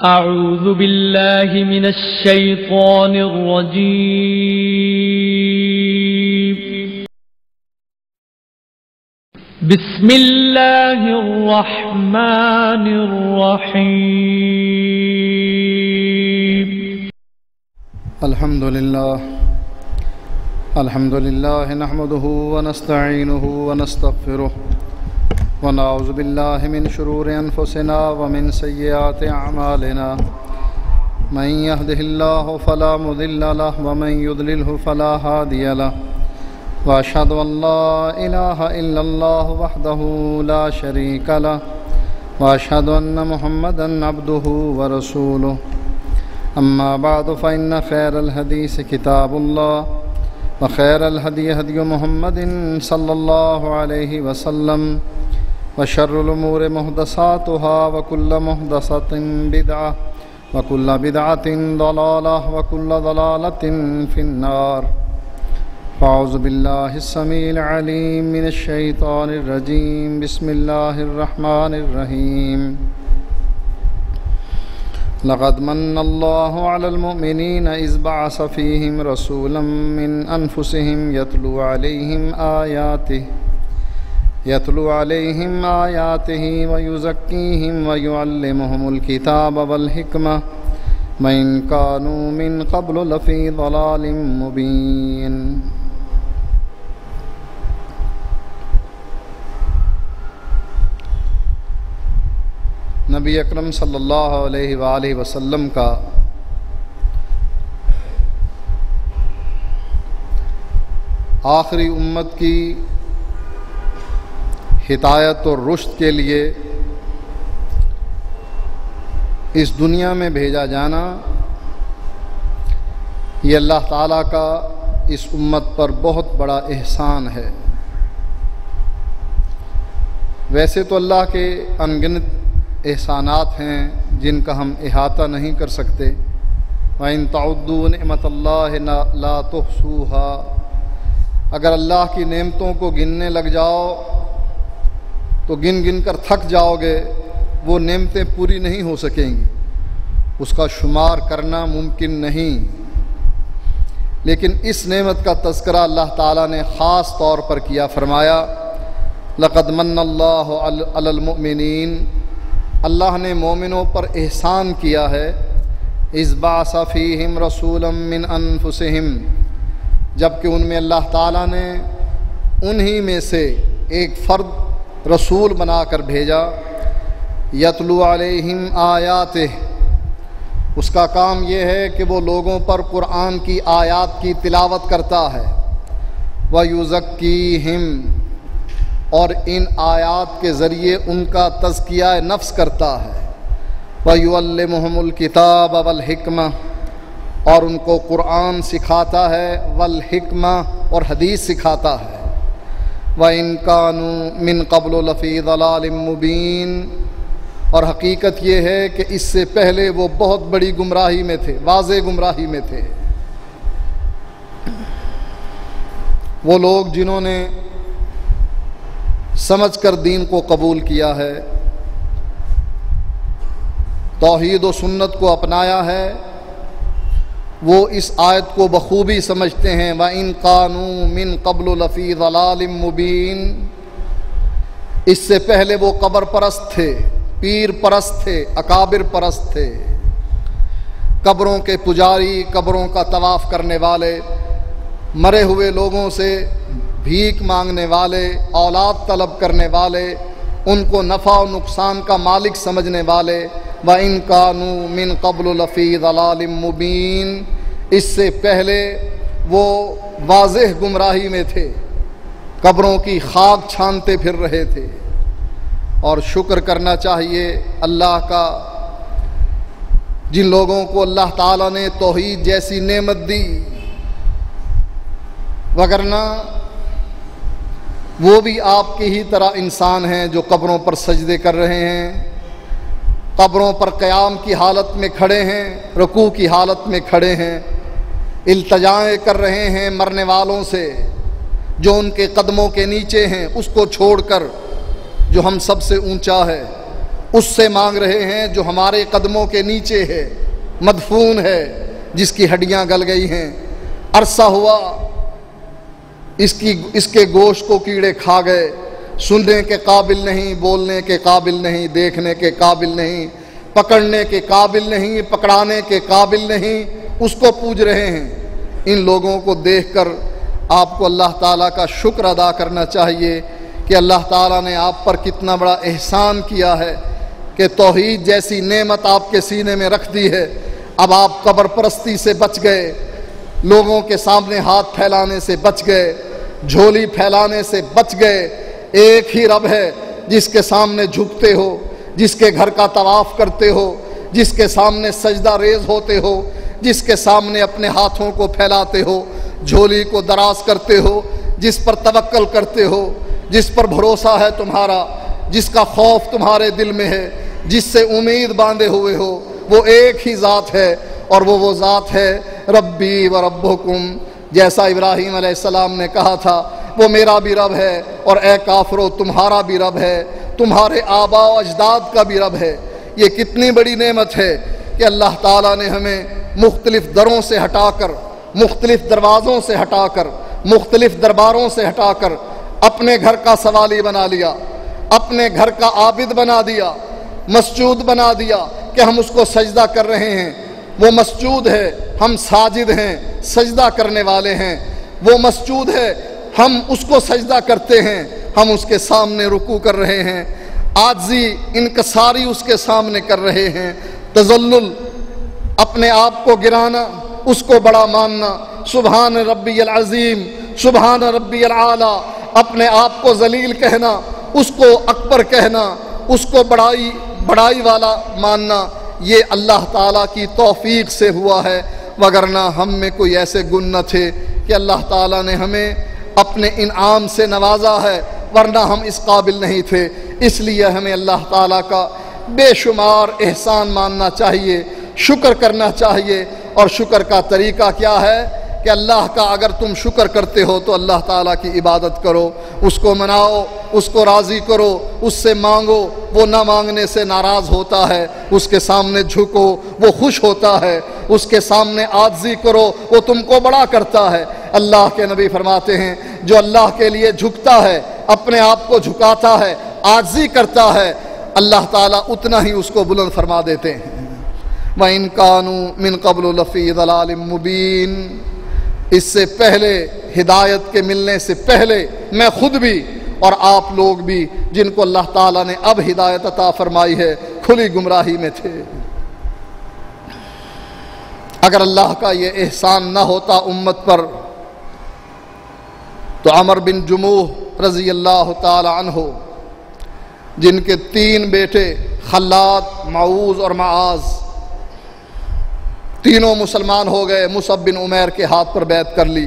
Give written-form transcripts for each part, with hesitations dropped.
أعوذ بالله من الشيطان الرجيم. بسم الله الرحمن الرحيم. الحمد لله نحمده ونستعينه ونستغفره ونعوذ بالله من شرور أنفسنا ومن سيئات أعمالنا. من يهده الله فلا مضل له ومن يضلله فلا هادي له. وأشهد أن لا إله إلا الله وحده لا شريك له وأشهد أن محمدا عبده ورسوله. أما بعد فإن خير الحديث كتاب الله وخير الهدي هدي محمد صلى الله عليه وسلم وشر الأمور محدثاتها وكل محدثة بدعة وكل بدعة ضلالة وكل ضلالة في النار. أعوذ بالله السميع العليم من الشيطان الرجيم. بسم الله الرحمن الرحيم. لقد من الله على المؤمنين إذ بعث فيهم رسولا من أنفسهم يتلو عليهم آياته ويزكيهم ويعلمهم الكتاب والحكمة وإن كانوا من قبل لفي ضلال مبين. نبی اکرم صلی اللہ علیہ وآلہ وسلم کا آخری امت کی ہدایت اور رشد کے لیے اس دنیا میں بھیجا جانا، یہ اللہ تعالیٰ کا اس امت پر بہت بڑا احسان ہے۔ ویسے تو اللہ کے انگنت احسانات ہیں جن کا ہم احاطہ نہیں کر سکتے۔ وَإِن تَعُدُّوا نِعْمَةَ اللَّهِ لَا تُحْصُوهَا، اگر اللہ کی نعمتوں کو گننے لگ جاؤ تو گن گن کر تھک جاؤ گے، وہ نعمتیں پوری نہیں ہو سکیں گی، اس کا شمار کرنا ممکن نہیں۔ لیکن اس نعمت کا تذکرہ اللہ تعالیٰ نے خاص طور پر کیا، فرمایا لَقَدْ مَنَّ اللَّهُ عَلَى الْمُؤْمِنِينَ، اللہ نے مومنوں پر احسان کیا ہے، اذ بعث فیہم رسولا من انفسہم، جبکہ ان میں اللہ تعالیٰ نے انہی میں سے ایک فرد رسول بنا کر بھیجا، یتلو علیہم آیاتہ، اس کا کام یہ ہے کہ وہ لوگوں پر قرآن کی آیات کی تلاوت کرتا ہے، وَيُزَكِّيهِمْ، اور ان آیات کے ذریعے ان کا تزکیہ نفس کرتا ہے، وَيُعَلِّمُهُمُ الْكِتَابَ وَالْحِكْمَةَ، اور ان کو قرآن سکھاتا ہے، والحکمہ، اور حدیث سکھاتا ہے، وَإِن كَانُوا مِن قَبْلُ لَفِي ضَلَالٍ مُبِينٍ، اور حقیقت یہ ہے کہ اس سے پہلے وہ بہت بڑی گمراہی میں تھے، واضح گمراہی میں تھے۔ وہ لوگ جنہوں نے سمجھ کر دین کو قبول کیا ہے، توحید و سنت کو اپنایا ہے، وہ اس آیت کو بخوبی سمجھتے ہیں۔ وَإِن كَانُوا مِن قَبْلُ لَفِي ضَلَالٍ مُبِينٍ، اس سے پہلے وہ قبر پرست تھے، پیر پرست تھے، اکابر پرست تھے، قبروں کے پجاری، قبروں کا طواف کرنے والے، مرے ہوئے لوگوں سے بھیک مانگنے والے، اولاد طلب کرنے والے، ان کو نفع و نقصان کا مالک سمجھنے والے۔ وَإِن كَانُوا مِن قَبْلُ لَفِي ضَلَالٍ مُبِينٍ، اس سے پہلے وہ واضح گمراہی میں تھے، قبروں کی خاک چھانتے پھر رہے تھے۔ اور شکر کرنا چاہیے اللہ کا، جن لوگوں کو اللہ تعالیٰ نے توحید جیسی نعمت دی، وگرنہ وہ بھی آپ کی ہی طرح انسان ہیں جو قبروں پر سجدے کر رہے ہیں، قبروں پر قیام کی حالت میں کھڑے ہیں، رکوع کی حالت میں کھڑے ہیں، التجائیں کر رہے ہیں مرنے والوں سے جو ان کے قدموں کے نیچے ہیں، اس کو چھوڑ کر جو ہم سب سے اونچا ہے، اس سے مانگ رہے ہیں جو ہمارے قدموں کے نیچے ہے، مدفون ہے، جس کی ہڈیاں گل گئی ہیں، عرصہ ہوا اس کے گوشت کو کیڑے کھا گئے، سننے کے قابل نہیں، بولنے کے قابل نہیں، دیکھنے کے قابل نہیں، پکڑنے کے قابل نہیں، پکڑانے کے قابل نہیں، اس کو پوج رہے ہیں۔ ان لوگوں کو دیکھ کر آپ کو اللہ تعالیٰ کا شکر ادا کرنا چاہیے کہ اللہ تعالیٰ نے آپ پر کتنا بڑا احسان کیا ہے کہ توحید جیسی نعمت آپ کے سینے میں رکھ دی ہے۔ اب آپ قبر پرستی سے بچ گئے، لوگوں کے سامنے ہاتھ پھیلانے سے بچ گئے، جھولی پھیلانے سے بچ گئے۔ ایک ہی رب ہے جس کے سامنے جھکتے ہو، جس کے گھر کا طواف کرتے ہو، جس کے سامنے سجدہ ریز ہوتے ہو، جس کے سامنے اپنے ہاتھوں کو پھیلاتے ہو، جھولی کو دراز کرتے ہو، جس پر توکل کرتے ہو، جس پر بھروسہ ہے تمہارا، جس کا خوف تمہارے دل میں ہے، جس سے امید باندھے ہوئے ہو، وہ ایک ہی ذات ہے، اور وہ ذات ہے ربی و ربکم۔ جیسا ابراہیم علیہ السلام نے کہا تھا وہ میرا بھی رب ہے، اور اے کافرو تمہارا بھی رب ہے، تمہارے آباء و اجداد کا بھی رب ہے۔ یہ کتنی بڑی نعمت ہے کہ اللہ تعالیٰ نے ہمیں مختلف دروں سے ہٹا کر، مختلف دروازوں سے ہٹا کر، مختلف درباروں سے ہٹا کر اپنے گھر کا سوالی بنا لیا، اپنے گھر کا عابد بنا دیا، مسجود بنا دیا کہ ہم اس کو سجدہ کر رہے ہیں۔ وہ مسجود ہے، ہم ساجد ہیں، سجدہ کرنے والے ہیں۔ وہ مسجود ہے، ہم اس کو سجدہ کرتے ہیں، ہم اس کے سامنے رکوع کر رہے ہیں، عاجزی انکساری اس کے سامنے کر رہے ہیں، تذلل اپنے آپ کو گرانا، اس کو بڑا ماننا، سبحان ربی العظیم، سبحان ربی العالی، اپنے آپ کو ذلیل کہنا، اس کو اکبر کہنا، اس کو بڑائی والا ماننا، یہ اللہ تعالیٰ کی توفیق سے ہوا ہے، وگرنہ ہم میں کوئی ایسے گن نہ تھے کہ اللہ تعالیٰ نے ہمیں اپنے انعام سے نوازا ہے، ورنہ ہم اس قابل نہیں تھے۔ اس لیے ہمیں اللہ تعالیٰ کا بے شمار احسان ماننا چاہیے، شکر کرنا چاہیے۔ اور شکر کا طریقہ کیا ہے کہ اللہ کا اگر تم شکر کرتے ہو تو اللہ تعالیٰ کی عبادت کرو، اس کو مناؤ، اس کو راضی کرو، اس سے مانگو، وہ نہ مانگنے سے ناراض ہوتا ہے، اس کے سامنے جھکو، وہ خوش ہوتا ہے، اس کے سامنے عاجزی کرو، وہ تم کو بڑا کرتا ہے۔ اللہ کے نبی فرماتے ہیں جو اللہ کے لیے جھکتا ہے، اپنے آپ کو جھکاتا ہے، عاجزی کرتا ہے، اللہ تعالیٰ اتنا ہی اس کو بلند فرما دیتے ہیں۔ وَإِن كَانُوا مِن قَبْلُ لَفِي ضَلَالٍ مُبِينٍ، اس سے پہلے، ہدایت کے ملنے سے پہلے، میں خود بھی اور آپ لوگ بھی جن کو اللہ تعالیٰ نے اب ہدایت عطا فرمائی ہے، کھلی گمراہی میں تھے۔ اگر اللہ کا یہ احسان نہ ہوتا امت پر تو عمر بن جموح رضی اللہ تعالی عنہ، جن کے 3 بیٹے خلاد، معوذ اور معاذ، تینوں مسلمان ہو گئے، مصعب بن عمیر کے ہاتھ پر بیعت کر لی۔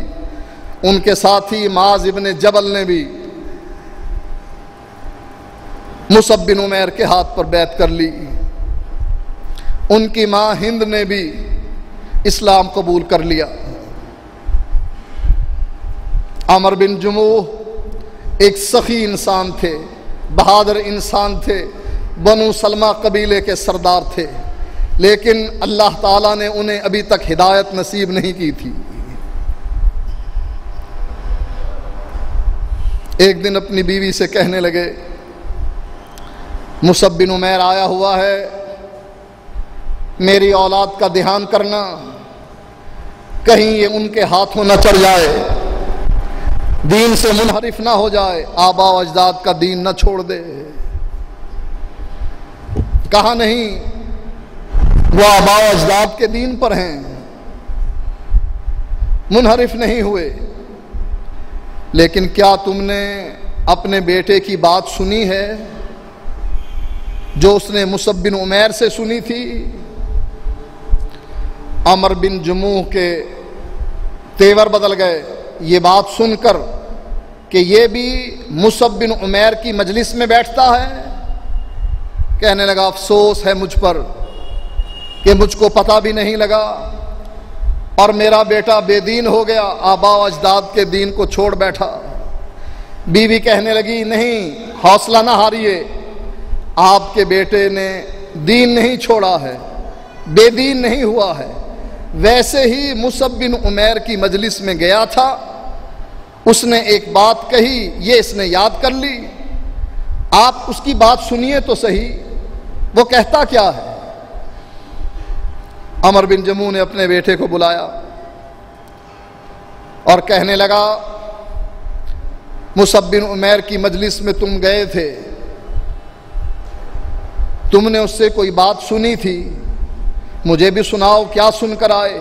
ان کے ساتھی معاذ ابن جبل نے بھی مصعب بن عمیر کے ہاتھ پر بیعت کر لی۔ ان کی ماں ہند نے بھی اسلام قبول کر لیا۔ عمر بن جموح ایک سخی انسان تھے، بہادر انسان تھے، بنو سلمہ قبیلے کے سردار تھے، لیکن اللہ تعالیٰ نے انہیں ابھی تک ہدایت نصیب نہیں کی تھی۔ ایک دن اپنی بیوی سے کہنے لگے، مصعب بن عمیر آیا ہوا ہے، میری اولاد کا دھیان کرنا، کہیں یہ ان کے ہاتھوں نہ چڑھ جائے، دین سے منحرف نہ ہو جائے، آباء و اجداد کا دین نہ چھوڑ دے۔ کہا نہیں، وہ آباء و اجداد کے دین پر ہیں، منحرف نہیں ہوئے، لیکن کیا تم نے اپنے بیٹے کی بات سنی ہے جو اس نے مصعب بن عمیر سے سنی تھی؟ عمر بن جموح کے تیور بدل گئے یہ بات سن کر کہ یہ بھی مصعب بن عمیر کی مجلس میں بیٹھتا ہے۔ کہنے لگا افسوس ہے مجھ پر کہ مجھ کو پتہ بھی نہیں لگا اور میرا بیٹا بے دین ہو گیا، آباء و اجداد کے دین کو چھوڑ بیٹھا۔ بیوی کہنے لگی نہیں، حوصلہ نہ ہاریے، آپ کے بیٹے نے دین نہیں چھوڑا ہے، بے دین نہیں ہوا ہے۔ ویسے ہی مصعب بن عمیر کی مجلس میں گیا تھا، اس نے ایک بات کہی، یہ اس نے یاد کر لی۔ آپ اس کی بات سنیے تو صحیح، وہ کہتا کیا ہے۔ عمر بن جموح نے اپنے بیٹے کو بلایا اور کہنے لگا، مصعب بن عمیر کی مجلس میں تم گئے تھے، تم نے اس سے کوئی بات سنی تھی، مجھے بھی سناؤ کیا سن کر آئے۔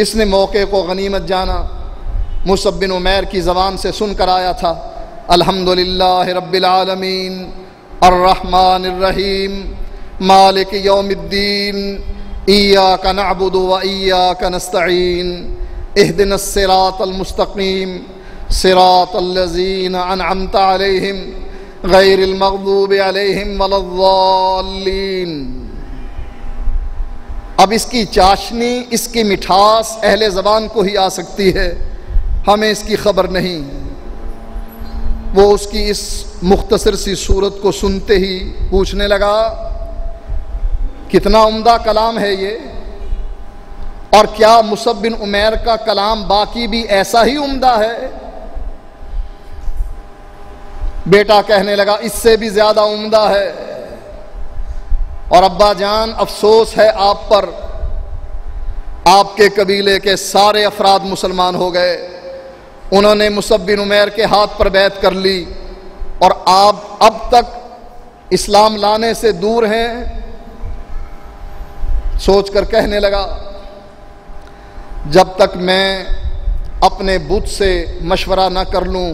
اس نے موقع کو غنیمت جانا، مصعب بن عمیر کی زبان سے سن کر آیا تھا، الحمدللہ رب العالمین الرحمن الرحیم مالک یوم الدین ایاک نعبد و ایاک نستعین اہدنا الصراط المستقیم صراط الذین انعمت علیہم غیر المغضوب علیہم ولا الضالین۔ اب اس کی چاشنی، اس کی مٹھاس اہل زبان کو ہی آ سکتی ہے، ہمیں اس کی خبر نہیں۔ وہ اس کی اس مختصر سی صورت کو سنتے ہی پوچھنے لگا، کتنا عمدہ کلام ہے یہ، اور کیا مصعب بن عمیر کا کلام باقی بھی ایسا ہی عمدہ ہے؟ بیٹا کہنے لگا، اس سے بھی زیادہ عمدہ ہے، اور ابا جان افسوس ہے آپ پر، آپ کے قبیلے کے سارے افراد مسلمان ہو گئے، انہوں نے مصعب بن عمیر کے ہاتھ پر بیعت کر لی، اور آپ اب تک اسلام لانے سے دور ہیں۔ سوچ کر کہنے لگا، جب تک میں اپنے بت سے مشورہ نہ کر لوں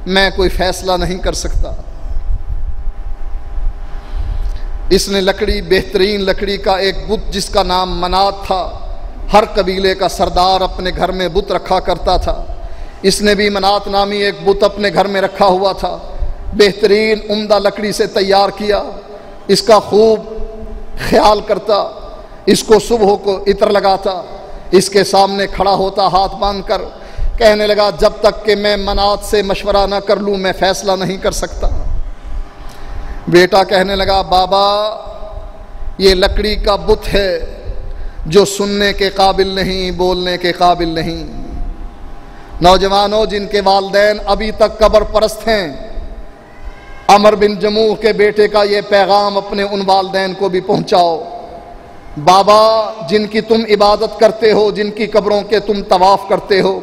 میں کوئی فیصلہ نہیں کر سکتا۔ اس نے لکڑی، بہترین لکڑی کا ایک بت جس کا نام منات تھا، ہر قبیلے کا سردار اپنے گھر میں بت رکھا کرتا تھا، اس نے بھی منات نامی ایک بت اپنے گھر میں رکھا ہوا تھا، بہترین عمدہ لکڑی سے تیار کیا، اس کا خوب خیال کرتا، اس کو صبح کو عطر لگاتا، اس کے سامنے کھڑا ہوتا ہاتھ باندھ کر، کہنے لگا جب تک کہ میں منات سے مشورہ نہ کر لوں میں فیصلہ نہیں کر سکتا۔ بیٹا کہنے لگا، بابا یہ لکڑی کا بت ہے جو سننے کے قابل نہیں، بولنے کے قابل نہیں۔ نوجوانوں جن کے والدین ابھی تک قبر پرست ہیں، عمر بن جموح کے بیٹے کا یہ پیغام اپنے ان والدین کو بھی پہنچاؤ۔ بابا جن کی تم عبادت کرتے ہو، جن کی قبروں کے تم طواف کرتے ہو،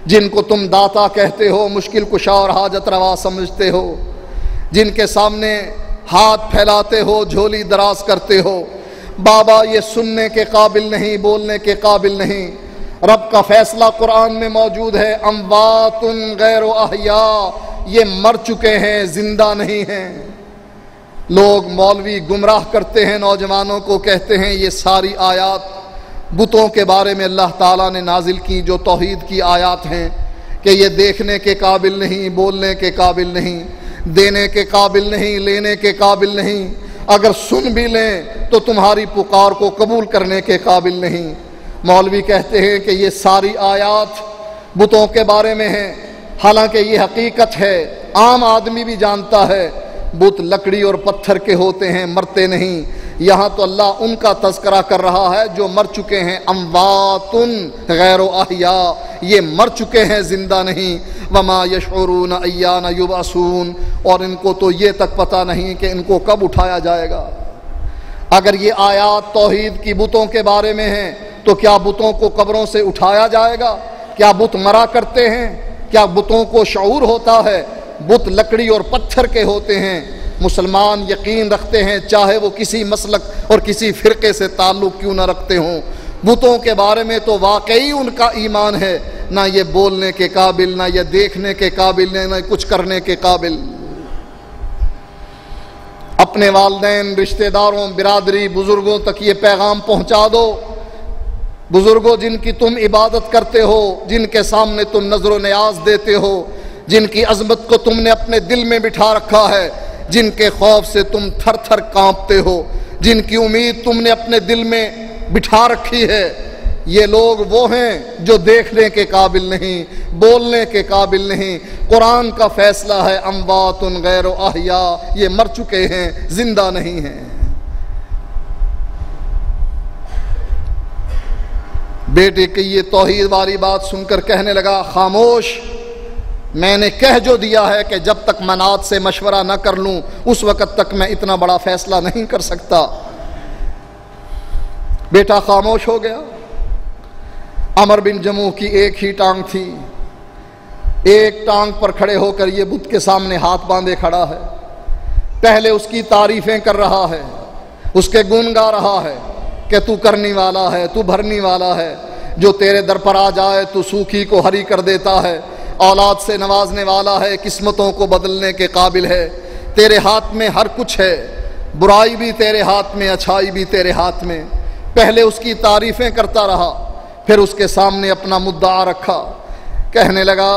جن کو تم داتا کہتے ہو، مشکل کشا اور حاجت روا سمجھتے ہو، جن کے سامنے ہاتھ پھیلاتے ہو، جھولی دراز کرتے ہو، بابا یہ سننے کے قابل نہیں، بولنے کے قابل نہیں۔ رب کا فیصلہ قرآن میں موجود ہے، اموات غیر احیاء، یہ مر چکے ہیں، زندہ نہیں ہیں۔ لوگ مولوی گمراہ کرتے ہیں، نوجوانوں کو کہتے ہیں یہ ساری آیات بتوں کے بارے میں اللہ تعالیٰ نے نازل کی جو توحید کی آیات ہیں کہ یہ دیکھنے کے قابل نہیں، بولنے کے قابل نہیں، دینے کے قابل نہیں، لینے کے قابل نہیں، اگر سن بھی لیں تو تمہاری پکار کو قبول کرنے کے قابل نہیں۔ مولوی کہتے ہیں کہ یہ ساری آیات بتوں کے بارے میں ہیں، حالانکہ یہ حقیقت ہے، عام آدمی بھی جانتا ہے بت لکڑی اور پتھر کے ہوتے ہیں، مرتے نہیں۔ یہاں تو اللہ ان کا تذکرہ کر رہا ہے جو مر چکے ہیں، اموات غیر احیاء، یہ مر چکے ہیں، زندہ نہیں۔ وما یشعرون ایان یبعثون، اور ان کو تو یہ تک پتہ نہیں کہ ان کو کب اٹھایا جائے گا۔ اگر یہ آیات توحید کی بتوں کے بارے میں ہیں تو کیا بتوں کو قبروں سے اٹھایا جائے گا؟ کیا بت مرا کرتے ہیں؟ کیا بتوں کو شعور ہوتا ہے؟ بت لکڑی اور پتھر کے ہوتے ہیں۔ مسلمان یقین رکھتے ہیں، چاہے وہ کسی مسلک اور کسی فرقے سے تعلق کیوں نہ رکھتے ہوں، بتوں کے بارے میں تو واقعی ان کا ایمان ہے، نہ یہ بولنے کے قابل، نہ یہ دیکھنے کے قابل، نہ کچھ کرنے کے قابل۔ اپنے والدین، رشتہ داروں، برادری، بزرگوں تک یہ پیغام پہنچا دو۔ بزرگوں جن کی تم عبادت کرتے ہو، جن کے سامنے تم نظر و نیاز دیتے ہو، جن کی عظمت کو تم نے اپنے دل میں بٹھا رکھا ہے، جن کے خوف سے تم تھر تھر کانپتے ہو، جن کی امید تم نے اپنے دل میں بٹھا رکھی ہے، یہ لوگ وہ ہیں جو دیکھنے کے قابل نہیں، بولنے کے قابل نہیں۔ قرآن کا فیصلہ ہے اموات غیر احیاء، یہ مر چکے ہیں، زندہ نہیں ہیں۔ بیٹے کی یہ توحید والی بات سن کر کہنے لگا خاموش، میں نے کہہ جو دیا ہے کہ جب تک منات سے مشورہ نہ کر لوں اس وقت تک میں اتنا بڑا فیصلہ نہیں کر سکتا۔ بیٹا خاموش ہو گیا۔ عمر بن جموح کی ایک ہی ٹانگ تھی، ایک ٹانگ پر کھڑے ہو کر یہ بت کے سامنے ہاتھ باندھے کھڑا ہے، پہلے اس کی تعریفیں کر رہا ہے، اس کے گن گا رہا ہے کہ تو کرنے والا ہے، تو بھرنے والا ہے، جو تیرے در پر آ جائے تو سوکھی کو ہری کر دیتا ہے، اولاد سے نوازنے والا ہے، قسمتوں کو بدلنے کے قابل ہے، تیرے ہاتھ میں ہر کچھ ہے، برائی بھی تیرے ہاتھ میں، اچھائی بھی تیرے ہاتھ میں۔ پہلے اس کی تعریفیں کرتا رہا، پھر اس کے سامنے اپنا مدعا رکھا، کہنے لگا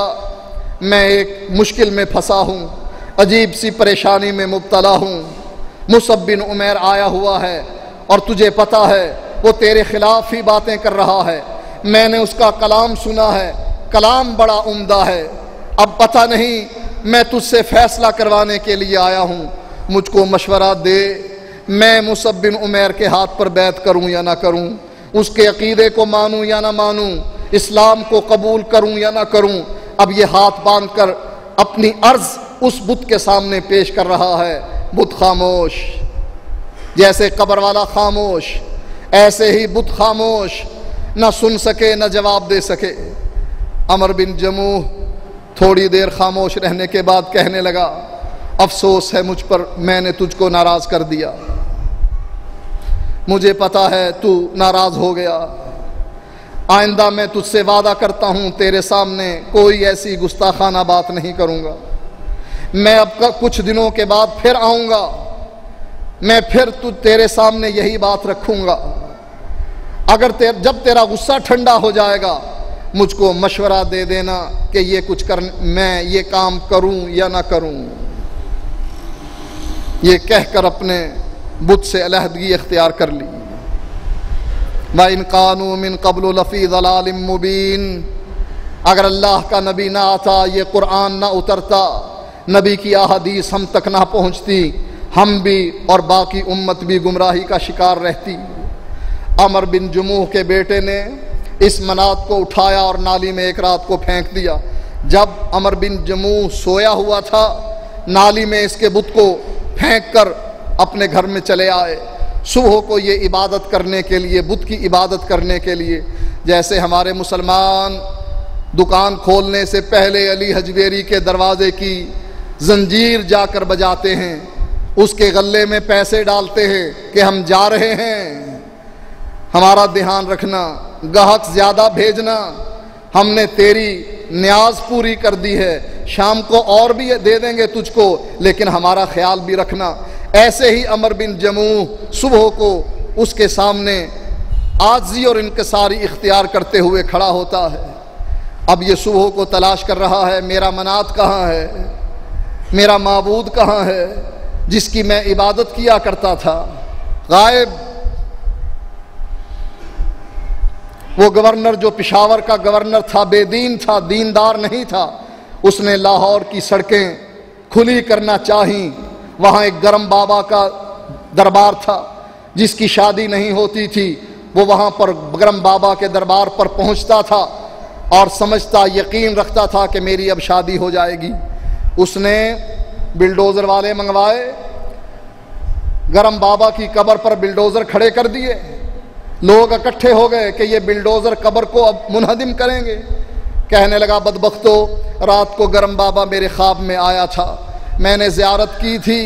میں ایک مشکل میں پھنسا ہوں، عجیب سی پریشانی میں مبتلا ہوں، مصعب بن عمیر آیا ہوا ہے اور تجھے پتہ ہے وہ تیرے خلاف ہی باتیں کر رہا ہے، میں نے اس کا کلام سنا ہے، کلام بڑا عمدہ ہے، اب پتہ نہیں میں تجھ سے فیصلہ کروانے کے لیے آیا ہوں، مجھ کو مشورہ دے، میں مصعب بن عمیر کے ہاتھ پر بیعت کروں یا نہ کروں، اس کے عقیدے کو مانوں یا نہ مانوں، اسلام کو قبول کروں یا نہ کروں۔ اب یہ ہاتھ باندھ کر اپنی عرض اس بت کے سامنے پیش کر رہا ہے۔ بت خاموش، جیسے قبر والا خاموش، ایسے ہی بت خاموش، نہ سن سکے نہ جواب دے سکے۔ عمر بن جموح تھوڑی دیر خاموش رہنے کے بعد کہنے لگا افسوس ہے مجھ پر، میں نے تجھ کو ناراض کر دیا، مجھے پتا ہے تو ناراض ہو گیا، آئندہ میں تجھ سے وعدہ کرتا ہوں تیرے سامنے کوئی ایسی گستاخانہ بات نہیں کروں گا، میں اب کچھ دنوں کے بعد پھر آؤں گا، میں پھر تیرے سامنے یہی بات رکھوں گا، اگر جب تیرا غصہ ٹھنڈا ہو جائے گا مجھ کو مشورہ دے دینا کہ یہ کچھ میں یہ کام کروں یا نہ کروں۔ یہ کہہ کر اپنے بت سے علیحدگی اختیار کر لی۔ وَإِنْ قَانُوا مِنْ قَبْلُ لَفِي ضَلَالٍ مُبِينٍ، اگر اللہ کا نبی نہ آتا، یہ قرآن نہ اترتا، نبی کی احادیث ہم تک نہ پہنچتی، ہم بھی اور باقی امت بھی گمراہی کا شکار رہتی۔ عمر بن جموح کے بیٹے نے اس منات کو اٹھایا اور نالی میں ایک رات کو پھینک دیا۔ جب عمر بن جموح سویا ہوا تھا، نالی میں اس کے بت کو پھینک کر اپنے گھر میں چلے آئے۔ صبح کو یہ عبادت کرنے کے لیے، بت کی عبادت کرنے کے لیے، جیسے ہمارے مسلمان دکان کھولنے سے پہلے علی حجویری کے دروازے کی زنجیر جا کر بجاتے ہیں، اس کے غلے میں پیسے ڈالتے ہیں کہ ہم جا رہے ہیں، ہمارا دھیان رکھنا، گاہک زیادہ بھیجنا، ہم نے تیری نیاز پوری کر دی ہے، شام کو اور بھی دے دیں گے تجھ کو، لیکن ہمارا خیال بھی رکھنا۔ ایسے ہی عمر بن جموح صبح کو اس کے سامنے عاجزی اور انکساری اختیار کرتے ہوئے کھڑا ہوتا ہے۔ اب یہ صبح کو تلاش کر رہا ہے میرا منات کہاں ہے، میرا معبود کہاں ہے جس کی میں عبادت کیا کرتا تھا، غائب۔ وہ گورنر جو پشاور کا گورنر تھا، بے دین تھا، دیندار نہیں تھا، اس نے لاہور کی سڑکیں کھلی کرنا چاہیں۔ وہاں ایک گرم بابا کا دربار تھا، جس کی شادی نہیں ہوتی تھی، وہ وہاں پر گرم بابا کے دربار پر پہنچتا تھا اور سمجھتا، یقین رکھتا تھا کہ میری اب شادی ہو جائے گی۔ اس نے بلڈوزر والے منگوائے، گرم بابا کی قبر پر بلڈوزر کھڑے کر دیے، لوگ اکٹھے ہو گئے کہ یہ بلڈوزر قبر کو اب منہدم کریں گے۔ کہنے لگا بدبختو، رات کو گرم بابا میرے خواب میں آیا تھا، میں نے زیارت کی تھی،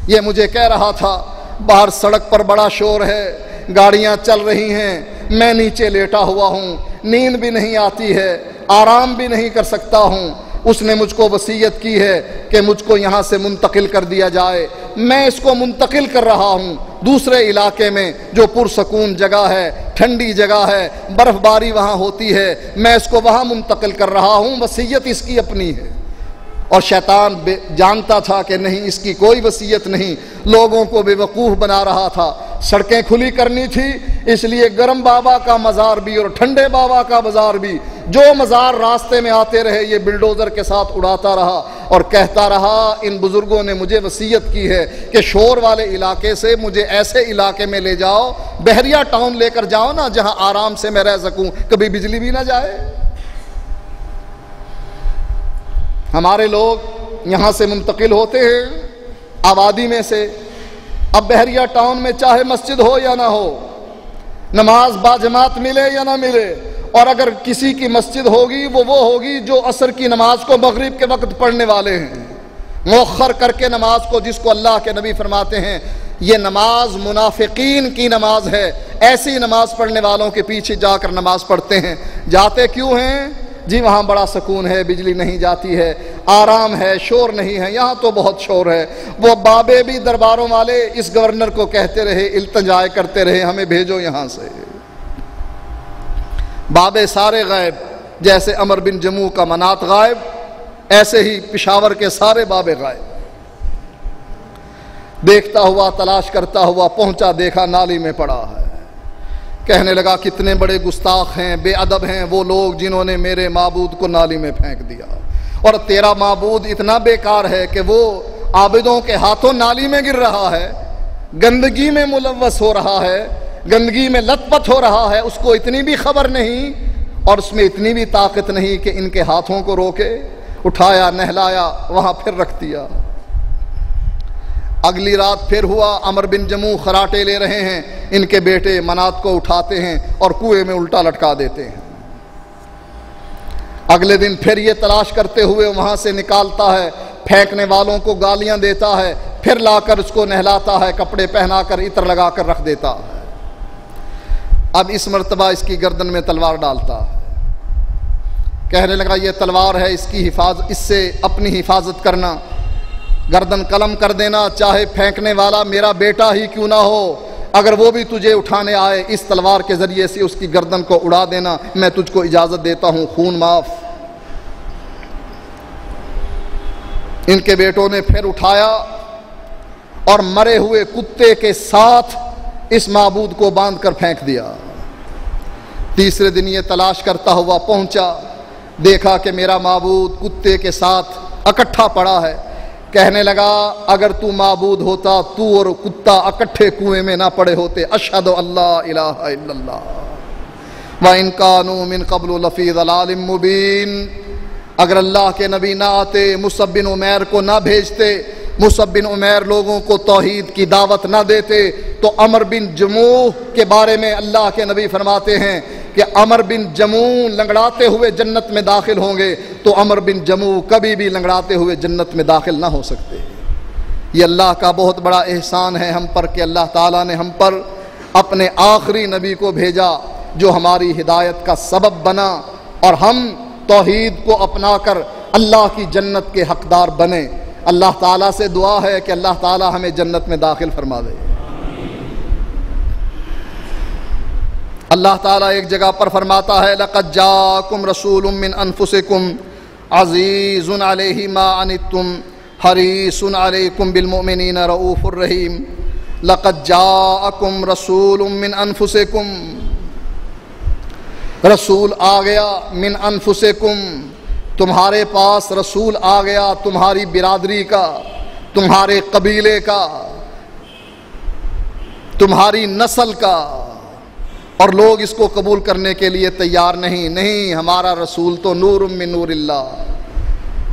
یہ مجھے کہہ رہا تھا باہر سڑک پر بڑا شور ہے، گاڑیاں چل رہی ہیں، میں نیچے لیٹا ہوا ہوں، نیند بھی نہیں آتی ہے، آرام بھی نہیں کر سکتا ہوں، اس نے مجھ کو وصیت کی ہے کہ مجھ کو یہاں سے منتقل کر دیا جائے، میں اس کو منتقل کر رہا ہوں دوسرے علاقے میں جو پرسکون جگہ ہے، ٹھنڈی جگہ ہے، برف باری وہاں ہوتی ہے، میں اس کو وہاں منتقل کر رہا ہوں، وصیت اس کی اپنی ہے۔ اور شیطان جانتا تھا کہ نہیں، اس کی کوئی وصیت نہیں، لوگوں کو بے وقوف بنا رہا تھا۔ سڑکیں کھلی کرنی تھی، اس لیے گرم بابا کا مزار بھی اور ٹھنڈے بابا کا مزار بھی، جو مزار راستے میں آتے رہے یہ بلڈوزر کے ساتھ اڑاتا رہا اور کہتا رہا ان بزرگوں نے مجھے وصیت کی ہے کہ شور والے علاقے سے مجھے ایسے علاقے میں لے جاؤ، بحریہ ٹاؤن لے کر جاؤ نا، جہاں آرام سے میں رہ سکوں، کبھی بجلی بھی نہ جائے۔ ہمارے لوگ یہاں سے منتقل ہوتے ہیں آبادی میں سے، اب بحریہ ٹاؤن میں چاہے مسجد ہو یا نہ ہو، نماز باجماعت ملے یا نہ ملے، اور اگر کسی کی مسجد ہوگی وہ ہوگی جو عصر کی نماز کو مغرب کے وقت پڑھنے والے ہیں، مؤخر کر کے نماز کو، جس کو اللہ کے نبی فرماتے ہیں یہ نماز منافقین کی نماز ہے، ایسی نماز پڑھنے والوں کے پیچھے جا کر نماز پڑھتے ہیں۔ جاتے کیوں ہیں؟ جی وہاں بڑا سکون ہے، بجلی نہیں جاتی ہے، آرام ہے، شور نہیں ہے، یہاں تو بہت شور ہے۔ وہ بابے بھی درباروں والے اس گورنر کو کہتے رہے، التجائے کرتے رہے ہمیں بھیجو یہاں سے۔ بابے سارے غائب، جیسے عمر بن جموح کا منات غائب، ایسے ہی پشاور کے سارے بابے غائب۔ دیکھتا ہوا تلاش کرتا ہوا پہنچا، دیکھا نالی میں پڑا ہے۔ کہنے لگا کتنے بڑے گستاخ ہیں، بے ادب ہیں وہ لوگ جنہوں نے میرے معبود کو نالی میں پھینک دیا، اور تیرا معبود اتنا بیکار ہے کہ وہ عابدوں کے ہاتھوں نالی میں گر رہا ہے، گندگی میں ملوث ہو رہا ہے، گندگی میں لت پت ہو رہا ہے، اس کو اتنی بھی خبر نہیں اور اس میں اتنی بھی طاقت نہیں کہ ان کے ہاتھوں کو روکے۔ اٹھایا، نہلایا، وہاں پھر رکھ دیا۔ اگلی رات پھر ہوا، عمر بن جموح خراٹے لے رہے ہیں، ان کے بیٹے منات کو اٹھاتے ہیں اور کنویں میں الٹا لٹکا دیتے ہیں۔ اگلے دن پھر یہ تلاش کرتے ہوئے وہاں سے نکالتا ہے، پھینکنے والوں کو گالیاں دیتا ہے، پھر لا کر اس کو نہلاتا ہے، کپڑے پہنا کر عطر لگا کر رکھ دیتا ہے۔ اب اس مرتبہ اس کی گردن میں تلوار ڈالتا ہے، کہنے لگا یہ تلوار ہے، اس کی حفاظت، اس سے اپنی حفاظت کرنا، گردن قلم کر دینا، چاہے پھینکنے والا میرا بیٹا ہی کیوں نہ ہو، اگر وہ بھی تجھے اٹھانے آئے اس تلوار کے ذریعے سے اس کی گردن کو اڑا دینا، میں تجھ کو اجازت دیتا ہوں، خون معاف۔ ان کے بیٹوں نے پھر اٹھایا اور مرے ہوئے کتے کے ساتھ اس معبود کو باندھ کر پھینک دیا۔ تیسرے دن یہ تلاش کرتا ہوا پہنچا، دیکھا کہ میرا معبود کتے کے ساتھ اکٹھا پڑا ہے۔ کہنے لگا اگر تو معبود ہوتا تو اور کتا اکٹھے کنویں میں نہ پڑے ہوتے، اشہد اللہ الہ الا اللہ وَإِن كَانُوا مِن قَبْلُ لَفِي ضَلَالٍ مُبِينٍ۔ اگر اللہ کے نبی نہ آتے، مصعب بن عمیر کو نہ بھیجتے، مصعب بن عمیر لوگوں کو توحید کی دعوت نہ دیتے، تو عمر بن جموح کے بارے میں اللہ کے نبی فرماتے ہیں کہ عمر بن جموح لنگڑاتے ہوئے جنت میں داخل ہوں گے، تو عمر بن جموح کبھی بھی لنگڑاتے ہوئے جنت میں داخل نہ ہو سکتے۔ یہ اللہ کا بہت بڑا احسان ہے ہم پر کہ اللہ تعالیٰ نے ہم پر اپنے آخری نبی کو بھیجا جو ہماری ہدایت کا سبب بنا، اور ہم توحید کو اپنا کر اللہ کی جنت کے حقدار بنے۔ اللہ تعالیٰ سے دعا ہے کہ اللہ تعالیٰ ہمیں جنت میں داخل فرما دے۔ اللہ تعالیٰ ایک جگہ پر فرماتا ہے لَقَدْ جَاءَكُمْ رَسُولٌ مِّنْ أَنفُسِكُمْ عَزِيزٌ عَلَيْهِ مَا عَنِتُّمْ حَرِيصٌ عَلَيْكُمْ بِالْمُؤْمِنِينَ رَءُوفٌ رَحِيمٌ۔ لَقَدْ جَاءَكُمْ رَسُولٌ مِّنْ أَنفُسِكُمْ، رسول آ گیا، من انفسکم، تمہارے پاس رسول آ گیا، تمہاری برادری کا، تمہارے قبیلے کا، تمہاری نسل کا، اور لوگ اس کو قبول کرنے کے لیے تیار نہیں، ہمارا رسول تو نور من نور اللہ۔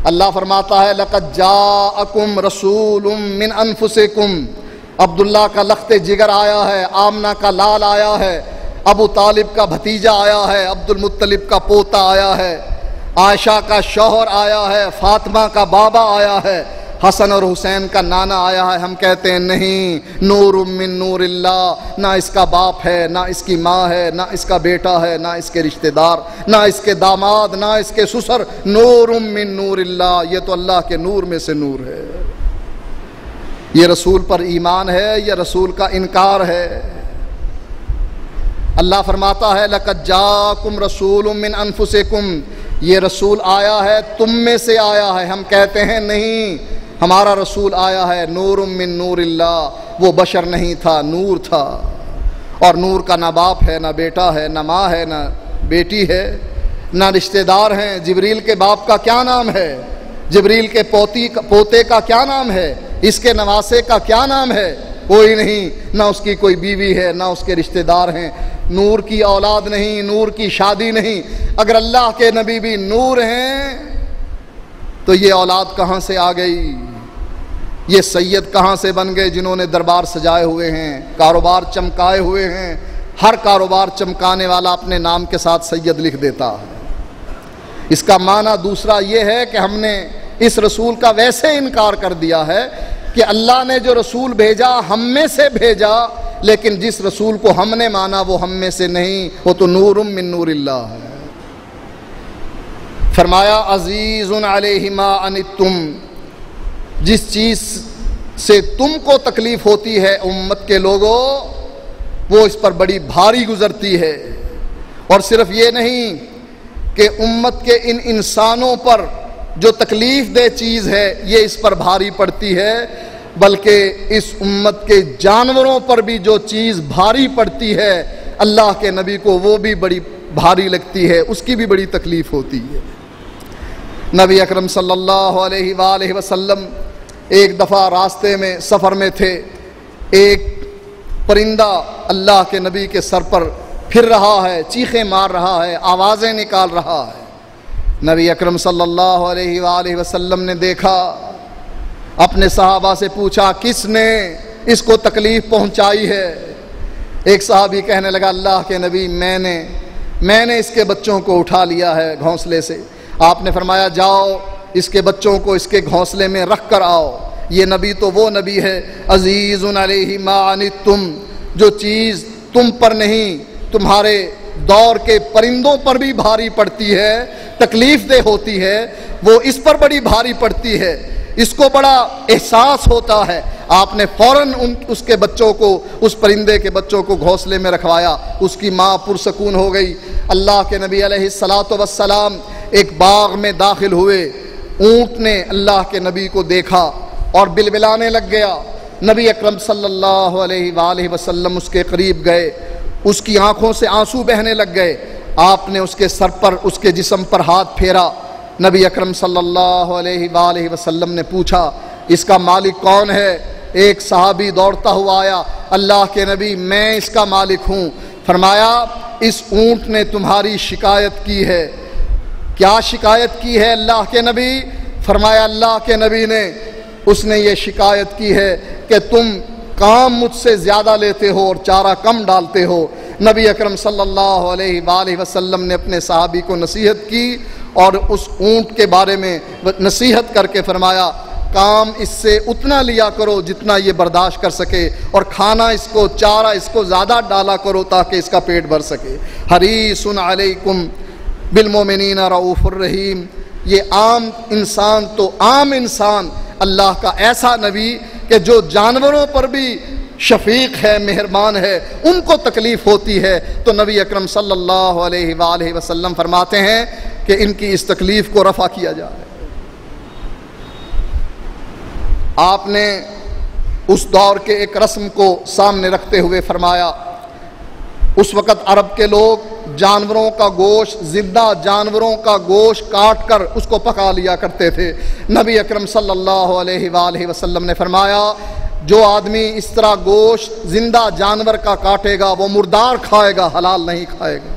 اللہ فرماتا ہے لَقَدْ جَاءَكُمْ رَسُولٌ مِّنْ أَنفُسِكُمْ، عبداللہ کا لخت جگر آیا ہے، آمنہ کا لال آیا ہے، ابو طالب کا بھتیجا آیا ہے، عبد المطلب کا پوتا آیا ہے، عائشہ کا شوہر آیا ہے، فاطمہ کا بابا آیا ہے، حسن اور حسین کا نانا آیا ہے۔ ہم کہتے ہیں نہیں، نور من نور اللہ، نہ اس کا باپ ہے، نہ اس کی ماں ہے، نہ اس کا بیٹا ہے، نہ اس کے رشتہ دار، نہ اس کے داماد، نہ اس کے سسر، نور من نور اللہ، یہ تو اللہ کے نور میں سے نور ہے۔ یہ رسول پر ایمان ہے یا رسول کا انکار ہے؟ اللہ فرماتا ہے لَقَدْ جَاءَكُمْ رَسُولٌ مِّنْ أَنفُسِكُمْ، یہ رسول آیا ہے، تم میں سے آیا ہے۔ ہم کہتے ہیں نہیں، ہمارا رسول آیا ہے نور من نور اللہ، وہ بشر نہیں تھا، نور تھا، اور نور کا نہ باپ ہے، نہ بیٹا ہے، نہ ماں ہے، نہ بیٹی ہے، نہ رشتہ دار ہیں۔ جبریل کے باپ کا کیا نام ہے؟ جبریل کے پوتے کا کیا نام ہے؟ اس کے نواسے کا کیا نام ہے؟ کوئی نہیں، نہ اس کی کوئی بیوی ہے، نہ اس کے رشتہ دار ہیں۔ نور کی اولاد نہیں، نور کی شادی نہیں۔ اگر اللہ کے نبی بھی نور ہیں تو یہ اولاد کہاں سے آ گئی؟ یہ سید کہاں سے بن گئے جنہوں نے دربار سجائے ہوئے ہیں، کاروبار چمکائے ہوئے ہیں؟ ہر کاروبار چمکانے والا اپنے نام کے ساتھ سید لکھ دیتا ہے۔ اس کا معنی دوسرا یہ ہے کہ ہم نے اس رسول کا ویسے انکار کر دیا ہے کہ اللہ نے جو رسول بھیجا ہم میں سے بھیجا، لیکن جس رسول کو ہم نے مانا وہ ہم میں سے نہیں، وہ تو نور من نور اللہ ہے۔ فرمایا عزیز علیہ ما عنتم، جس چیز سے تم کو تکلیف ہوتی ہے امت کے لوگوں، وہ اس پر بڑی بھاری گزرتی ہے۔ اور صرف یہ نہیں کہ امت کے ان انسانوں پر جو تکلیف دہ چیز ہے یہ اس پر بھاری پڑتی ہے، بلکہ اس امت کے جانوروں پر بھی جو چیز بھاری پڑتی ہے اللہ کے نبی کو وہ بھی بڑی بھاری لگتی ہے، اس کی بھی بڑی تکلیف ہوتی ہے۔ نبی اکرم صلی اللہ علیہ وآلہ وسلم ایک دفعہ راستے میں سفر میں تھے، ایک پرندہ اللہ کے نبی کے سر پر پھر رہا ہے، چیخیں مار رہا ہے، آوازیں نکال رہا ہے۔ نبی اکرم صلی اللہ علیہ وآلہ وسلم نے دیکھا، اپنے صحابہ سے پوچھا کس نے اس کو تکلیف پہنچائی ہے؟ ایک صحابی کہنے لگا اللہ کے نبی میں نے اس کے بچوں کو اٹھا لیا ہے گھونسلے سے۔ آپ نے فرمایا جاؤ اس کے بچوں کو اس کے گھونسلے میں رکھ کر آؤ۔ یہ نبی تو وہ نبی ہے عزیز علیہ ما عنتم، جو چیز تم پر نہیں تمہارے دور کے پرندوں پر بھی بھاری پڑتی ہے، تکلیف دہ ہوتی ہے، وہ اس پر بڑی بھاری پڑتی ہے، اس کو بڑا احساس ہوتا ہے۔ آپ نے فوراً اس کے بچوں کو، اس پرندے کے بچوں کو گھونسلے میں رکھوایا، اس کی ماں پرسکون ہو گئی۔ اللہ کے نبی علیہ السلام ایک باغ میں داخل ہوئے، اونٹ نے اللہ کے نبی کو دیکھا اور بلبلانے لگ گیا۔ نبی اکرم صلی اللہ علیہ وآلہ وسلم اس کے قریب گئے، اس کی آنکھوں سے آنسو بہنے لگ گئے۔ آپ نے اس کے سر پر، اس کے جسم پر ہاتھ پھیرا۔ نبی اکرم صلی اللہ علیہ وآلہ وسلم نے پوچھا اس کا مالک کون ہے؟ ایک صحابی دوڑتا ہوا آیا، اللہ کے نبی میں اس کا مالک ہوں۔ فرمایا اس اونٹ نے تمہاری شکایت کی ہے۔ کیا شکایت کی ہے اللہ کے نبی؟ فرمایا اللہ کے نبی نے، اس نے یہ شکایت کی ہے کہ تم کام مجھ سے زیادہ لیتے ہو اور چارہ کم ڈالتے ہو۔ نبی اکرم صلی اللہ علیہ وآلہ وسلم نے اپنے صحابی کو نصیحت کی اور اس اونٹ کے بارے میں نصیحت کر کے فرمایا کام اس سے اتنا لیا کرو جتنا یہ برداشت کر سکے، اور کھانا اس کو، چارہ اس کو زیادہ ڈالا کرو تاکہ اس کا پیٹ بھر سکے۔ حریص علیکم بالمؤمنین رؤوف الرحیم، یہ عام انسان تو عام انسان، اللہ کا ایسا نبی کہ جو جانوروں پر بھی شفیق ہے، مہربان ہے، ان کو تکلیف ہوتی ہے تو نبی اکرم صلی اللہ علیہ وآلہ وسلم فرماتے ہیں کہ ان کی اس تکلیف کو رفع کیا جائے۔ آپ نے اس دور کے ایک رسم کو سامنے رکھتے ہوئے فرمایا، اس وقت عرب کے لوگ جانوروں کا گوشت، زندہ جانوروں کا گوشت کاٹ کر اس کو پکا لیا کرتے تھے۔ نبی اکرم صلی اللہ علیہ وآلہ وسلم نے فرمایا جو آدمی اس طرح گوشت زندہ جانور کا کاٹے گا وہ مردار کھائے گا، حلال نہیں کھائے گا۔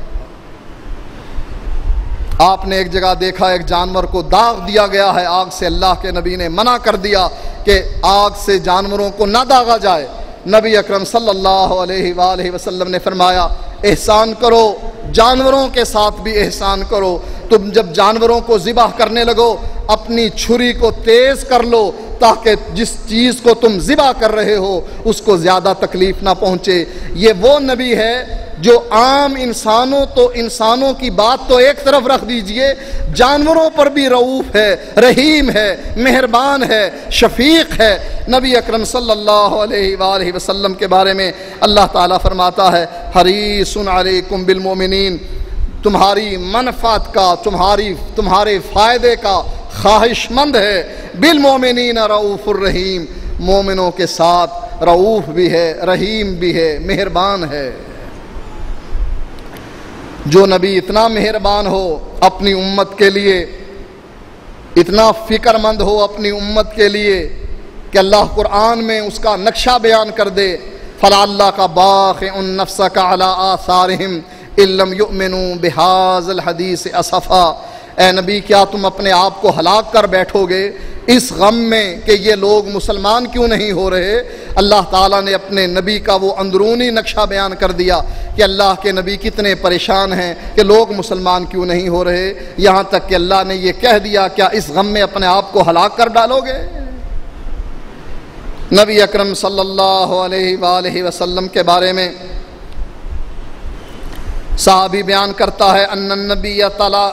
آپ نے ایک جگہ دیکھا ایک جانور کو داغ دیا گیا ہے آگ سے، اللہ کے نبی نے منع کر دیا کہ آگ سے جانوروں کو نہ داغا جائے۔ نبی اکرم صلی اللہ علیہ وآلہ وسلم نے فرمایا احسان کرو، جانوروں کے ساتھ بھی احسان کرو۔ تم جب جانوروں کو ذبح کرنے لگو اپنی چھری کو تیز کر لو تاکہ جس چیز کو تم ذبح کر رہے ہو اس کو زیادہ تکلیف نہ پہنچے۔ یہ وہ نبی ہے جو عام انسانوں کی بات تو ایک طرف رکھ دیجئے، جانوروں پر بھی رؤوف ہے، رحیم ہے، مہربان ہے، شفیق ہے۔ نبی اکرم صلی اللہ علیہ وآلہ وسلم کے بارے میں اللہ تعالیٰ فرماتا ہے حریص علیکم بالمؤمنین، تمہاری منفعت کا، تمہارے فائدے کا خواہش مند ہے، بالمؤمنین رؤوف الرحیم، مومنوں کے ساتھ رؤوف بھی ہے، رحیم بھی ہے، مہربان ہے۔ جو نبی اتنا مہربان ہو اپنی امت کے لیے، اتنا فکر مند ہو اپنی امت کے لیے کہ اللہ قرآن میں اس کا نقشہ بیان کر دے، فَلَعَلَّكَ بَاخِعٌ نَفْسَكَ عَلَىٰ آثَارِهِمْ إِن لَّمْ يُؤْمِنُوا بِهَٰذَا الْحَدِيثِ أَسَفًا۔ اے نبی کیا تم اپنے آپ کو ہلاک کر بیٹھو گے اس غم میں کہ یہ لوگ مسلمان کیوں نہیں ہو رہے؟ اللہ تعالیٰ نے اپنے نبی کا وہ اندرونی نقشہ بیان کر دیا کہ اللہ کے نبی کتنے پریشان ہیں کہ لوگ مسلمان کیوں نہیں ہو رہے، یہاں تک کہ اللہ نے یہ کہہ دیا کیا اس غم میں اپنے آپ کو ہلاک کر ڈالو گے؟ نبی اکرم صلی اللہ علیہ وآلہ وسلم کے بارے میں صحابی بیان کرتا ہے ان النبی تلا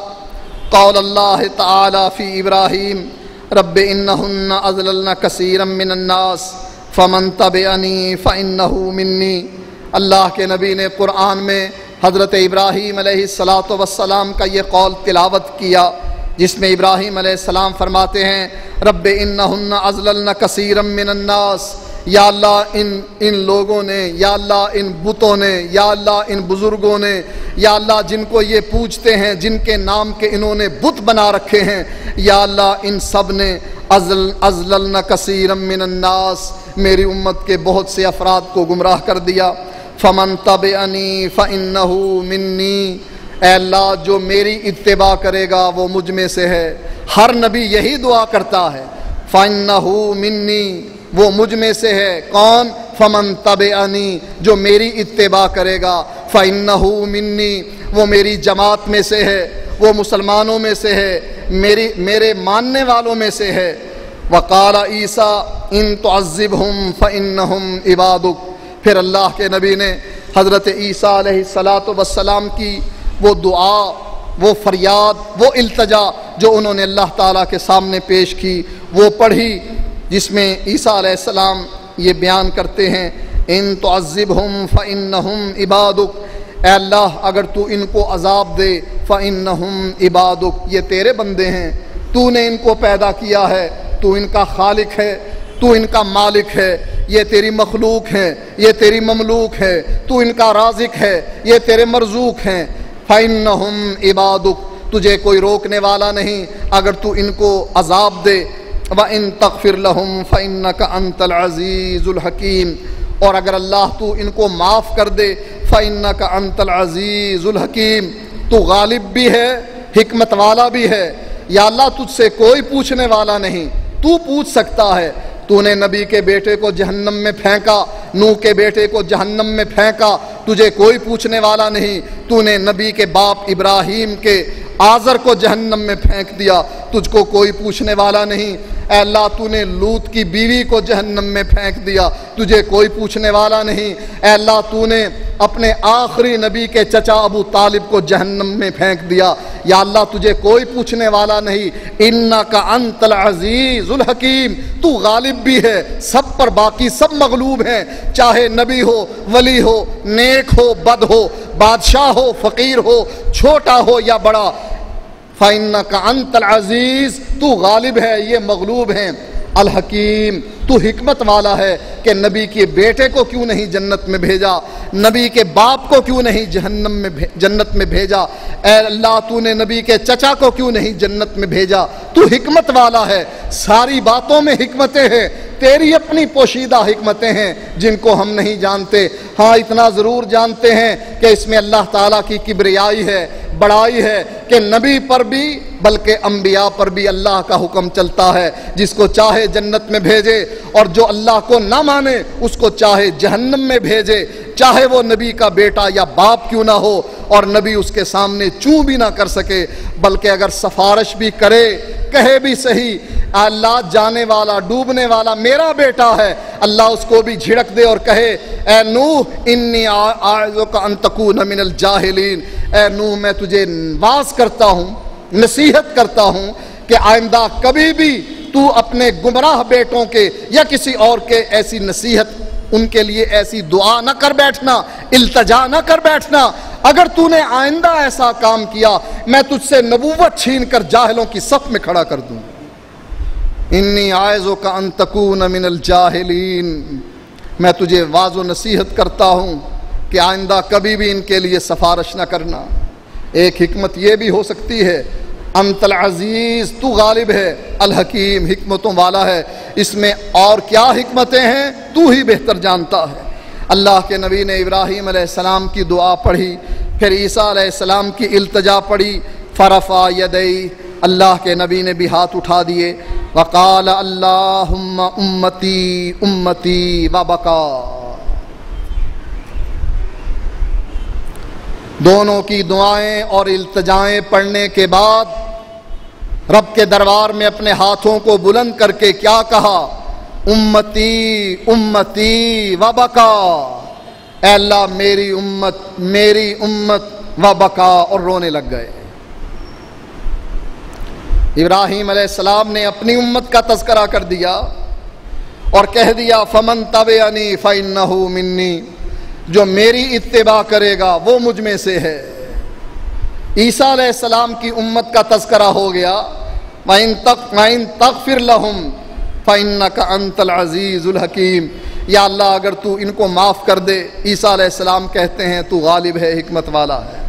قول اللہ تعالی فی ابراہیم رب انہن اضللن کثیرا من الناس فمن تبعنی فانہ منی۔ اللہ کے نبی نے قرآن میں حضرت ابراہیم علیہ السلام کا یہ قول تلاوت کیا جس میں ابراہیم علیہ السلام فرماتے ہیں رب انہن اضللن کثیرا من الناس، یا اللہ ان لوگوں نے، یا اللہ ان بتوں نے، یا اللہ ان بزرگوں نے، یا اللہ جن کو یہ پوجتے ہیں، جن کے نام کے انہوں نے بت بنا رکھے ہیں، یا اللہ ان سب نے اضللن کثیرا من الناس، میری امت کے بہت سے افراد کو گمراہ کر دیا۔ فمن تبعنی فانہ منی، اے اللہ جو میری اتباع کرے گا وہ مجھ میں سے ہے۔ ہر نبی یہی دعا کرتا ہے، فانہ منی، وہ مجھ میں سے ہے۔ کون؟ فمن تبعنی، جو میری اتباع کرے گا، فانہ منی، وہ میری جماعت میں سے ہے، وہ مسلمانوں میں سے ہے، میرے ماننے والوں میں سے ہے۔ وقال عیسیٰ ان تعذبہم فانہم عبادک، پھر اللہ کے نبی نے حضرت عیسیٰ علیہ السلام کی وہ دعا، وہ فریاد، وہ التجا جو انہوں نے اللہ تعالیٰ کے سامنے پیش کی، وہ پڑھی، جس میں عیسیٰ علیہ السلام یہ بیان کرتے ہیں ان تعذبہم فانہم عبادک، اے اللہ اگر تو ان کو عذاب دے فانہم عبادک، یہ تیرے بندے ہیں، تو نے ان کو پیدا کیا ہے، تو ان کا خالق ہے، تو ان کا مالک ہے، یہ تیری مخلوق ہیں، یہ تیری مملوک ہے، تو ان کا رازق ہے، یہ تیرے مرزوق ہیں۔ فانہم عبادک، تجھے کوئی روکنے والا نہیں اگر تو ان کو عذاب دے۔ وَإِن تَغْفِرْ لَهُمْ فَإِنَّكَ أَنْتَ الْعَزِيزُ الْحَكِيمُ، اور اگر اللہ تو ان کو معاف کر دے فَإِنَّكَ أَنْتَ الْعَزِيزُ الْحَكِيمُ، تو غالب بھی ہے، حکمت والا بھی ہے۔ یا اللہ تجھ سے کوئی پوچھنے والا نہیں، تو پوچھ سکتا ہے۔ تو نے نبی کے بیٹے کو جہنم میں پھینکا، نوح کے بیٹے کو جہنم میں پھینکا، تجھے کوئی پوچھنے والا نہیں۔ تو نے نبی کے باپ ابراہیم کے آزر کو جہنم میں پھینک دیا، تجھ کو کوئی پوچھنے والا نہیں۔ اے اللہ تو نے لوط کی بیوی کو جہنم میں پھینک دیا، تجھے کوئی پوچھنے والا نہیں۔ اے اللہ تو نے اپنے آخری نبی کے چچا ابو طالب کو جہنم میں پھینک دیا، یا اللہ تجھے کوئی پوچھنے والا نہیں۔ انک انت العزیز الحکیم، تو غالب بھی ہے سب پر، باقی سب مغلوب ہیں، چاہے نبی ہو، ولی ہو، نیک ہو، بد ہو، بادشاہ ہو، فقیر ہو، چھوٹا ہو یا بڑا۔ فَإِنَّكَ أَنْتَ الْعَزِيزُ، تو غالب ہے، یہ مغلوب ہیں۔ الحکیم، تو حکمت والا ہے کہ نبی کے بیٹے کو کیوں نہیں جنت میں بھیجا، نبی کے باپ کو کیوں نہیں جنت میں بھیجا، اے اللہ تو نے نبی کے چچا کو کیوں نہیں جنت میں بھیجا۔ تو حکمت والا ہے، ساری باتوں میں حکمتیں ہیں، تیری اپنی پوشیدہ حکمتیں ہیں جن کو ہم نہیں جانتے۔ ہاں اتنا ضرور جانتے ہیں کہ اس میں اللہ تعالیٰ کی کبریائی ہے، بڑائی ہے کہ نبی پر بھی بلکہ انبیاء پر بھی اللہ کا حکم چلتا ہے، جس کو چاہے جنت میں بھیجے اور جو اللہ کو نہ مانے اس کو چاہے جہنم میں بھیجے، چاہے وہ نبی کا بیٹا یا باپ کیوں نہ ہو اور نبی اس کے سامنے چوں بھی نہ کر سکے، بلکہ اگر سفارش بھی کرے، کہے بھی صحیح، اللہ جانے والا ڈوبنے والا میرا بیٹا ہے، اللہ اس کو بھی جھڑک دے اور کہے اے نوح انی اعوذک ان تکون من الجاہلین، اے نوح میں تجھے واعظ کرتا ہوں، نصیحت کرتا ہوں کہ آئندہ کبھی بھی تو اپنے گمراہ بیٹوں کے یا کسی اور کے ایسی نصیحت، ان کے لیے ایسی دعا نہ کر بیٹھنا، التجا نہ کر بیٹھنا۔ اگر تو نے آئندہ ایسا کام کیا میں تجھ سے نبوت چھین کر جاہلوں کی صف میں کھڑا کر دوں۔ انی اعوذک ان تکون من الجاہلین۔ میں تجھے واضح و نصیحت کرتا ہوں کہ آئندہ کبھی بھی ان کے لیے سفارش نہ کرنا۔ ایک حکمت یہ بھی ہو سکتی ہے، انت العزیز، تو غالب ہے، الحکیم، حکمتوں والا ہے، اس میں اور کیا حکمتیں ہیں تو ہی بہتر جانتا ہے۔ اللہ کے نبی نے ابراہیم علیہ السلام کی دعا پڑھی، پھر عیسیٰ علیہ السلام کی التجا پڑھی، فرفع یدی، اللہ کے نبی نے بھی ہاتھ اٹھا دیے، وقال اللہم امتی امتی وبکا۔ دونوں کی دعائیں اور التجائیں پڑھنے کے بعد رب کے دربار میں اپنے ہاتھوں کو بلند کر کے کیا کہا؟ امتی امتی وبکا، اے اللہ میری امت وبکا، اور رونے لگ گئے۔ ابراہیم علیہ السلام نے اپنی امت کا تذکرہ کر دیا اور کہہ دیا فمن تبعنی فإنہ منی، جو میری اتباع کرے گا وہ مجھ میں سے ہے۔ عیسیٰ علیہ السلام کی امت کا تذکرہ ہو گیا، وَإِن تَغْفِرْ لَهُمْ فَإِنَّكَ أَنْتَ الْعَزِيزُ الْحَكِيمُ، یا اللہ اگر تو ان کو معاف کر دے۔ عیسیٰ علیہ السلام کہتے ہیں تو غالب ہے، حکمت والا ہے۔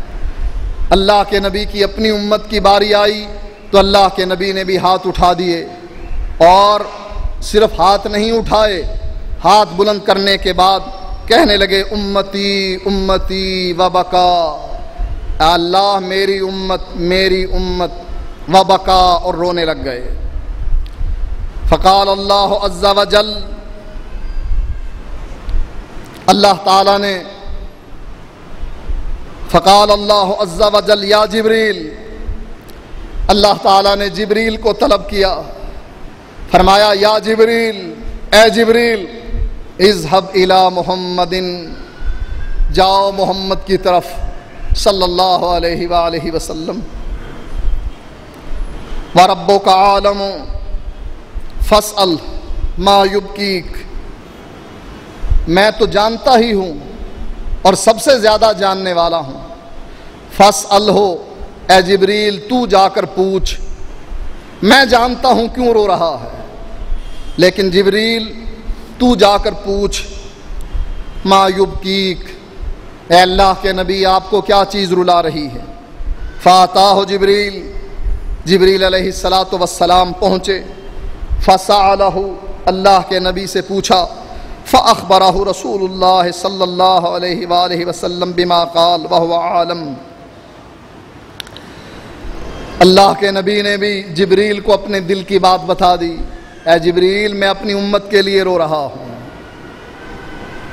اللہ کے نبی کی اپنی امت کی باری آئی تو اللہ کے نبی نے بھی ہاتھ اٹھا دیے، اور صرف ہاتھ نہیں اٹھائے، ہاتھ بلند کرنے کے بعد کہنے لگے امتی امتی وبکا، اللہ میری امت وبکا، اور رونے لگ گئے۔ فقال اللہ عز وجل، اللہ تعالی نے فقال اللہ عز وجل یا جبریل، اللہ تعالیٰ نے جبریل کو طلب کیا، فرمایا یا جبریل، اے جبریل، اذهب الی محمد، جاؤ محمد کی طرف صلی اللہ علیہ وآلہ وسلم، وربک عالم فاسأل ما یبکیک، میں تو جانتا ہی ہوں اور سب سے زیادہ جاننے والا ہوں، فاسأل ہو، اے جبریل تو جا کر پوچھ، میں جانتا ہوں کیوں رو رہا ہے، لیکن جبریل تو جا کر پوچھ، ما یبکیک، اے اللہ کے نبی آپ کو کیا چیز رلا رہی ہے۔ فاتاہ جبریل علیہ السلام پہنچے، فسألہ، اللہ کے نبی سے پوچھا، فأخبرہ رسول اللہ صلی اللہ علیہ وآلہ وسلم بما قال وہو عالم، اللہ کے نبی نے بھی جبریل کو اپنے دل کی بات بتا دی، اے جبریل میں اپنی امت کے لیے رو رہا ہوں،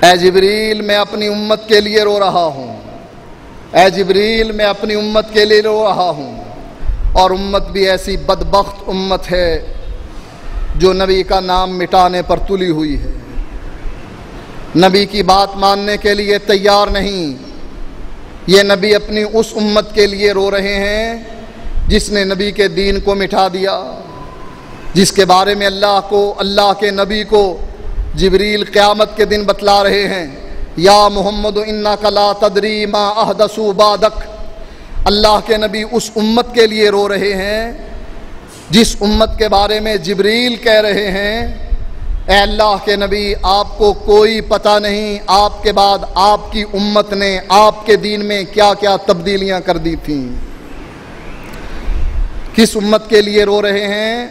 اے جبریل میں اپنی امت کے لیے رو رہا ہوں، اے جبریل میں اپنی امت کے لیے رو رہا ہوں، اور امت بھی ایسی بدبخت امت ہے جو نبی کا نام مٹانے پر تلی ہوئی ہے، نبی کی بات ماننے کے لیے تیار نہیں۔ یہ نبی اپنی اس امت کے لیے رو رہے ہیں جس نے نبی کے دین کو مٹا دیا، جس کے بارے میں اللہ کے نبی کو جبریل قیامت کے دن بتلا رہے ہیں، یا محمد انک لا تدری ما احدثوا بعدک، اللہ کے نبی اس امت کے لیے رو رہے ہیں جس امت کے بارے میں جبریل کہہ رہے ہیں، اے اللہ کے نبی آپ کو کوئی پتہ نہیں آپ کے بعد آپ کی امت نے آپ کے دین میں کیا کیا تبدیلیاں کر دی تھیں۔ کس امت کے لیے رو رہے ہیں؟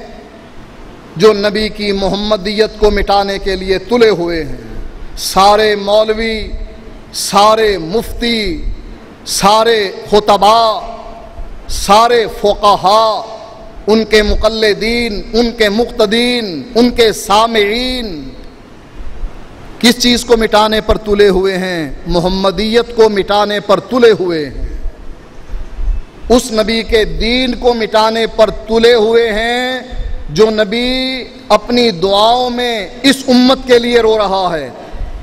جو نبی کی محمدیت کو مٹانے کے لیے تلے ہوئے ہیں۔ سارے مولوی، سارے مفتی، سارے خطباء، سارے فقہاء، ان کے مقلدین، ان کے مقتدین، ان کے سامعین کس چیز کو مٹانے پر تلے ہوئے ہیں؟ محمدیت کو مٹانے پر تلے ہوئے ہیں، اس نبی کے دین کو مٹانے پر تلے ہوئے ہیں جو نبی اپنی دعاؤں میں اس امت کے لیے رو رہا ہے۔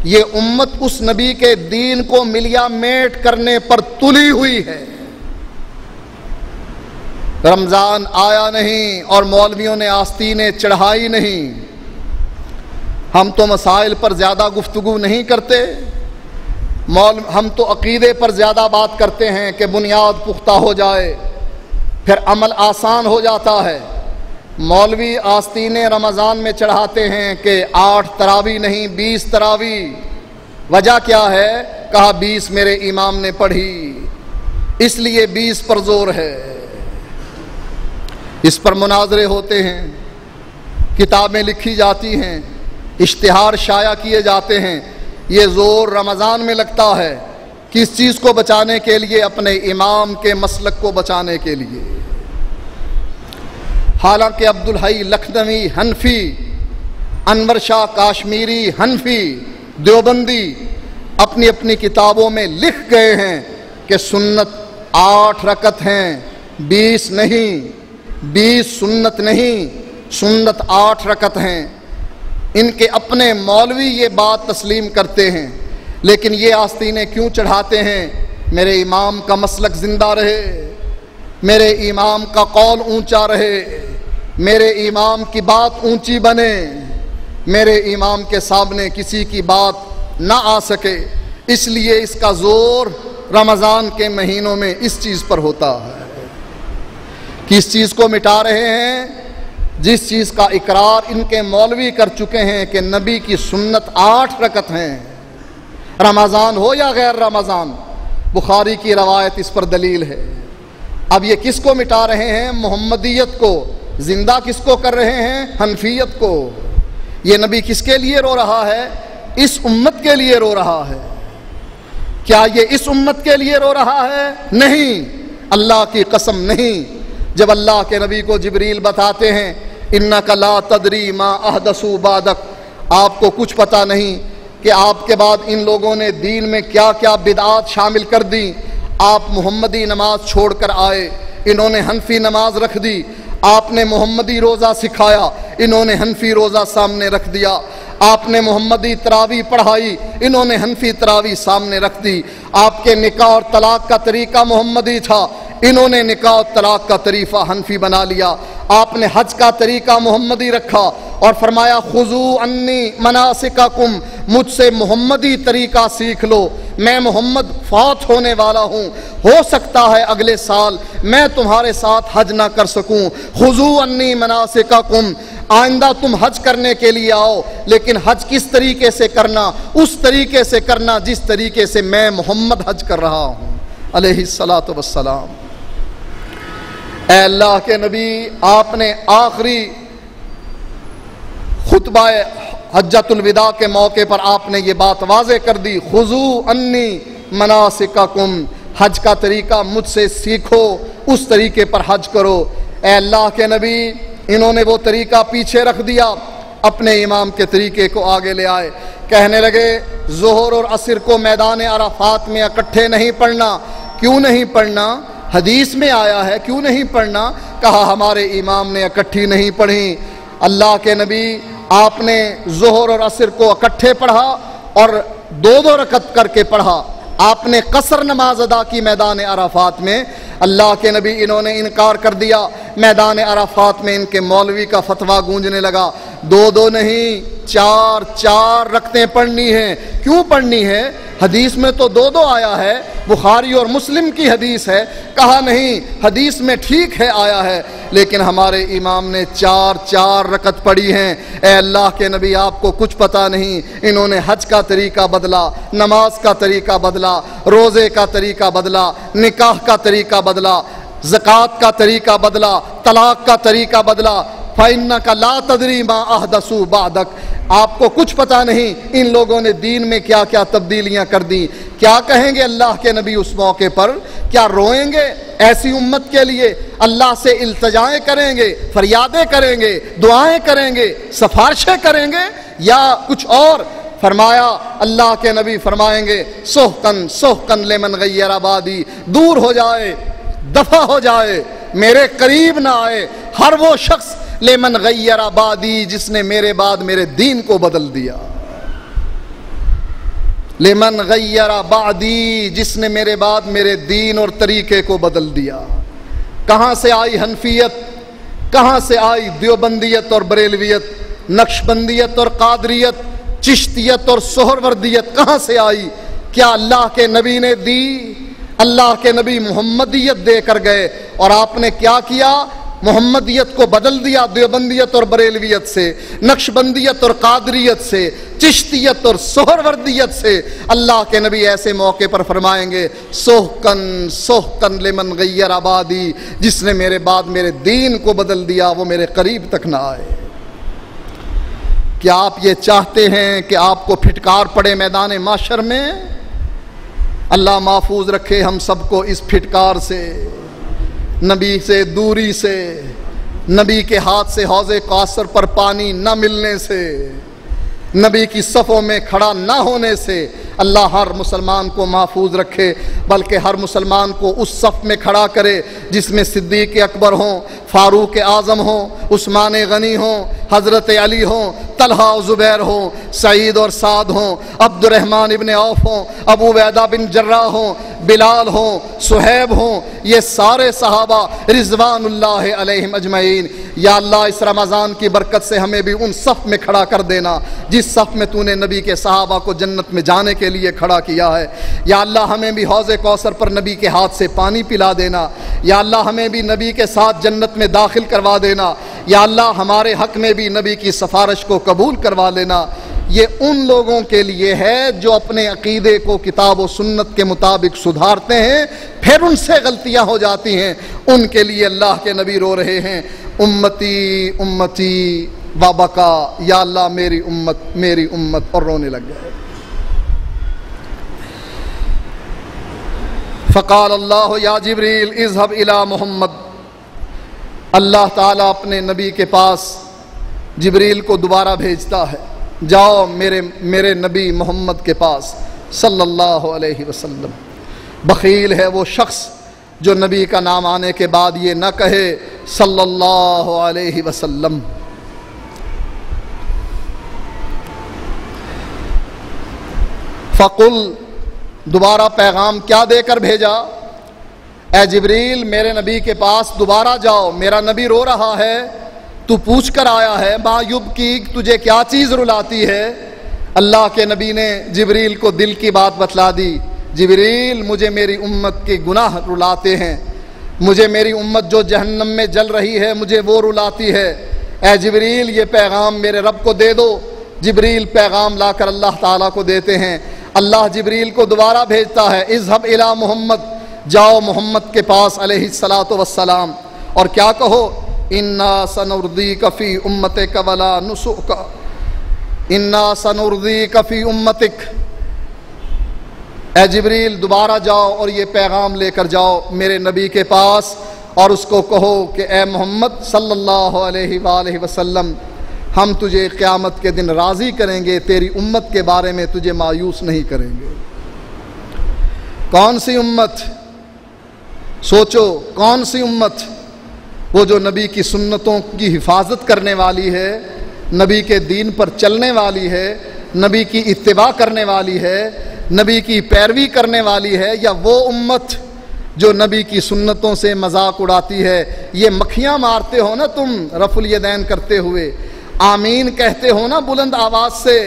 یہ امت اس نبی کے دین کو ملیا میٹ کرنے پر تلی ہوئی ہے۔ رمضان آیا نہیں اور مولویوں نے آستینیں چڑھائی نہیں۔ ہم تو مسائل پر زیادہ گفتگو نہیں کرتے، ہم تو عقیدے پر زیادہ بات کرتے ہیں کہ بنیاد پختہ ہو جائے، پھر عمل آسان ہو جاتا ہے۔ مولوی آستین رمضان میں چڑھاتے ہیں کہ 8 تراوی نہیں 20 تراوی، وجہ کیا ہے؟ کہا 20 میرے امام نے پڑھی اس لیے 20 پر زور ہے۔ اس پر مناظرے ہوتے ہیں، کتابیں لکھی جاتی ہیں، اشتہار شائع کیے جاتے ہیں۔ یہ زور رمضان میں لگتا ہے، کس چیز کو بچانے کے لیے؟ اپنے امام کے مسلک کو بچانے کے لیے۔ حالانکہ عبدالحی لکھنوی حنفی، انور شاہ کاشمیری حنفی دیوبندی اپنی اپنی کتابوں میں لکھ گئے ہیں کہ سنت 8 رکعت ہیں، 20 نہیں، 20 سنت نہیں، سنت 8 رکعت ہیں۔ ان کے اپنے مولوی یہ بات تسلیم کرتے ہیں، لیکن یہ آستینیں کیوں چڑھاتے ہیں؟ میرے امام کا مسلک زندہ رہے، میرے امام کا قول اونچا رہے، میرے امام کی بات اونچی بنے، میرے امام کے سامنے کسی کی بات نہ آ سکے۔ اس لیے اس کا زور رمضان کے مہینوں میں اس چیز پر ہوتا ہے۔ کس چیز کو مٹا رہے ہیں؟ جس چیز کا اقرار ان کے مولوی کر چکے ہیں کہ نبی کی سنت 8 رکعت ہیں، رمضان ہو یا غیر رمضان۔ بخاری کی روایت اس پر دلیل ہے۔ اب یہ کس کو مٹا رہے ہیں؟ محمدیت کو۔ زندہ کس کو کر رہے ہیں؟ حنفیت کو۔ یہ نبی کس کے لیے رو رہا ہے؟ اس امت کے لیے رو رہا ہے۔ کیا یہ اس امت کے لیے رو رہا ہے؟ نہیں، اللہ کی قسم نہیں۔ جب اللہ کے نبی کو جبریل بتاتے ہیں اِنَّكَ لَا تَدْرِي مَا أَحْدَثُوا بَعْدَكَ، آپ کو کچھ پتہ نہیں کہ آپ کے بعد ان لوگوں نے دین میں کیا کیا بدعات شامل کر دی۔ آپ محمدی نماز چھوڑ کر آئے، انہوں نے حنفی نماز رکھ دی۔ آپ نے محمدی روزہ سکھایا، انہوں نے حنفی روزہ سامنے رکھ دیا۔ آپ نے محمدی تراویح پڑھائی، انہوں نے حنفی تراویح سامنے رکھ دی۔ آپ کے نکاح اور طلاق کا طریقہ محمدی تھا، انہوں نے نکاح اور طلاق کا طریقہ حنفی بنا لیا۔ آپ نے حج کا طریقہ محمدی رکھا اور فرمایا خذوا عنی مناسککم، مجھ سے محمدی طریقہ سیکھ لو، میں محمد فوت ہونے والا ہوں، ہو سکتا ہے اگلے سال میں تمہارے ساتھ حج نہ کر سکوں۔ خذوا عنی مناسککم، آئندہ تم حج کرنے کے لیے آؤ، لیکن حج کس طریقے سے کرنا؟ اس طریقے سے کرنا جس طریقے سے میں محمد حج کر رہا ہوں علیہ الصلاۃ والسلام۔ اے اللہ کے نبی، آپ نے آخری خطبہ حجۃ الوداع کے موقع پر آپ نے یہ بات واضح کر دی، خذوا عنی مناسککم، حج کا طریقہ مجھ سے سیکھو، اس طریقے پر حج کرو۔ اے اللہ کے نبی، انہوں نے وہ طریقہ پیچھے رکھ دیا، اپنے امام کے طریقے کو آگے لے آئے۔ کہنے لگے ظہر اور عصر کو میدان عرفات میں اکٹھے نہیں پڑھنا۔ کیوں نہیں پڑھنا؟ حدیث میں آیا ہے، کیوں نہیں پڑھنا؟ کہا ہمارے امام نے اکٹھی نہیں پڑھی۔ اللہ کے نبی، آپ نے ظہر اور عصر کو اکٹھے پڑھا اور 2 رکعت کر کے پڑھا۔ آپ نے قصر نماز ادا کی میدان عرفات میں۔ اللہ کے نبی، انہوں نے انکار کر دیا۔ میدان عرفات میں ان کے مولوی کا فتویٰ گونجنے لگا، 2 نہیں 4 رکعتیں پڑھنی ہیں۔ کیوں پڑھنی ہے؟ حدیث میں تو 2 آیا ہے، بخاری اور مسلم کی حدیث ہے۔ کہا نہیں، حدیث میں ٹھیک ہے آیا ہے، لیکن ہمارے امام نے 4 رکعت پڑھی ہیں۔ اے اللہ کے نبی، آپ کو کچھ پتہ نہیں، انہوں نے حج کا طریقہ بدلا، نماز کا طریقہ بدلا، روزے کا طریقہ بدلا، نکاح کا طریقہ بدلا، زکوٰۃ کا طریقہ بدلا، طلاق کا طریقہ بدلا۔ فَإِنَّكَ لَا تَدْرِي مَا أَحْدَثُوا بَعْدَكَ، آپ کو کچھ پتہ نہیں ان لوگوں نے دین میں کیا کیا تبدیلیاں کر دی۔ کیا کہیں گے اللہ کے نبی اس موقع پر؟ کیا روئیں گے ایسی امت کے لیے؟ اللہ سے التجائیں کریں گے، فریادیں کریں گے، دعائیں کریں گے، سفارشیں کریں گے، یا کچھ اور؟ فرمایا اللہ کے نبی فرمائیں گے سحقن سحقن لمن غیر آبادی، دور ہو جائے، دفع ہو جائے، میرے قریب نہ آئے ہر وہ شخص لمن غیر آبادی جس نے میرے بعد میرے دین کو بدل دیا۔ لمن غیر بعدی، جس نے میرے بعد میرے دین اور طریقے کو بدل دیا۔ کہاں سے آئی حنفیت؟ کہاں سے آئی دیوبندیت اور بریلویت، نقشبندیت اور قادریت، چشتیت اور سہروردیت؟ کہاں سے آئی؟ کیا اللہ کے نبی نے دی؟ اللہ کے نبی محمدیت دے کر گئے، اور آپ نے کیا کیا؟ محمدیت کو بدل دیا دیوبندیت اور بریلویت سے، نقشبندیت اور قادریت سے، چشتیت اور سہروردیت سے۔ اللہ کے نبی ایسے موقع پر فرمائیں گے سحقن سحقن لمن غیر آبادی، جس نے میرے بعد میرے دین کو بدل دیا وہ میرے قریب تک نہ آئے۔ کیا آپ یہ چاہتے ہیں کہ آپ کو پھٹکار پڑے میدان معاشر میں؟ اللہ محفوظ رکھے ہم سب کو اس پھٹکار سے، نبی سے دوری سے، نبی کے ہاتھ سے حوض کوثر پر پانی نہ ملنے سے، نبی کی صفوں میں کھڑا نہ ہونے سے۔ اللہ ہر مسلمان کو محفوظ رکھے، بلکہ ہر مسلمان کو اس صف میں کھڑا کرے جس میں صدیق اکبر ہوں، فاروق اعظم ہوں، عثمان غنی ہوں، حضرت علی ہوں، طلحہ و زبیر ہوں، سعید اور سعد ہوں، عبد الرحمن ابن عوف ہوں، ابو عبیدہ بن جراح ہوں، بلال ہوں، صہیب ہوں، یہ سارے صحابہ رضوان اللہ علیہم اجمعین۔ یا اللہ اس رمضان کی برکت سے ہمیں بھی ان صف میں کھڑا کر دینا جس صف میں تو نے نبی کے صحابہ کو جنت میں جانے کے لیے کھڑا کیا ہے۔ یا اللہ ہمیں بھی حوض کوثر پر نبی کے ہاتھ سے پانی پلا دینا۔ یا اللہ ہمیں بھی نبی کے ساتھ جنت میں داخل کروا دینا۔ یا اللہ ہمارے حق میں بھی نبی کی سفارش کو قبول کروا لینا۔ یہ ان لوگوں کے لیے ہے جو اپنے عقیدے کو کتاب و سنت کے مطابق سدھارتے ہیں، پھر ان سے غلطیاں ہو جاتی ہیں، ان کے لیے اللہ کے نبی رو رہے ہیں امتی امتی وابکا، یا اللہ میری امت، اور رونے لگ گئے۔ فقال اللہ یا جبریل اذهب الى محمد، اللہ تعالیٰ اپنے نبی کے پاس جبریل کو دوبارہ بھیجتا ہے، جاؤ میرے نبی محمد کے پاس صلی اللہ علیہ وسلم۔ بخیل ہے وہ شخص جو نبی کا نام آنے کے بعد یہ نہ کہے صلی اللہ علیہ وسلم۔ فقل، دوبارہ پیغام کیا دے کر بھیجا؟ اے جبریل میرے نبی کے پاس دوبارہ جاؤ، میرا نبی رو رہا ہے، تو پوچھ کر آیا ہے ما یبکیک، تجھے کیا چیز رلاتی ہے؟ اللہ کے نبی نے جبریل کو دل کی بات بتلا دی۔ جبریل مجھے میری امت کے گناہ رلاتے ہیں، مجھے میری امت جو جہنم میں جل رہی ہے مجھے وہ رلاتی ہے۔ اے جبریل یہ پیغام میرے رب کو دے دو۔ جبریل پیغام لا کر اللہ تعالیٰ کو دیتے ہیں۔ اللہ جبریل کو دوبارہ بھیجتا ہے اذهب الى محمد، جاؤ محمد کے پاس علیہ الصلاۃ والسلام، اور کیا کہو انا سنرضیک فی امتک ولا نسؤک، انا سنرضیک فی امتک۔ اے جبریل دوبارہ جاؤ اور یہ پیغام لے کر جاؤ میرے نبی کے پاس، اور اس کو کہو کہ اے محمد صلی اللہ علیہ وآلہ وسلم، ہم تجھے قیامت کے دن راضی کریں گے، تیری امت کے بارے میں تجھے مایوس نہیں کریں گے۔ کون سی امت؟ سوچو کون سی امت؟ وہ جو نبی کی سنتوں کی حفاظت کرنے والی ہے، نبی کے دین پر چلنے والی ہے، نبی کی اتباع کرنے والی ہے، نبی کی پیروی کرنے والی ہے، یا وہ امت جو نبی کی سنتوں سے مذاق اڑاتی ہے؟ یہ مکھیاں مارتے ہو نا تم رفع الیدین کرتے ہوئے، آمین کہتے ہو نا بلند آواز سے،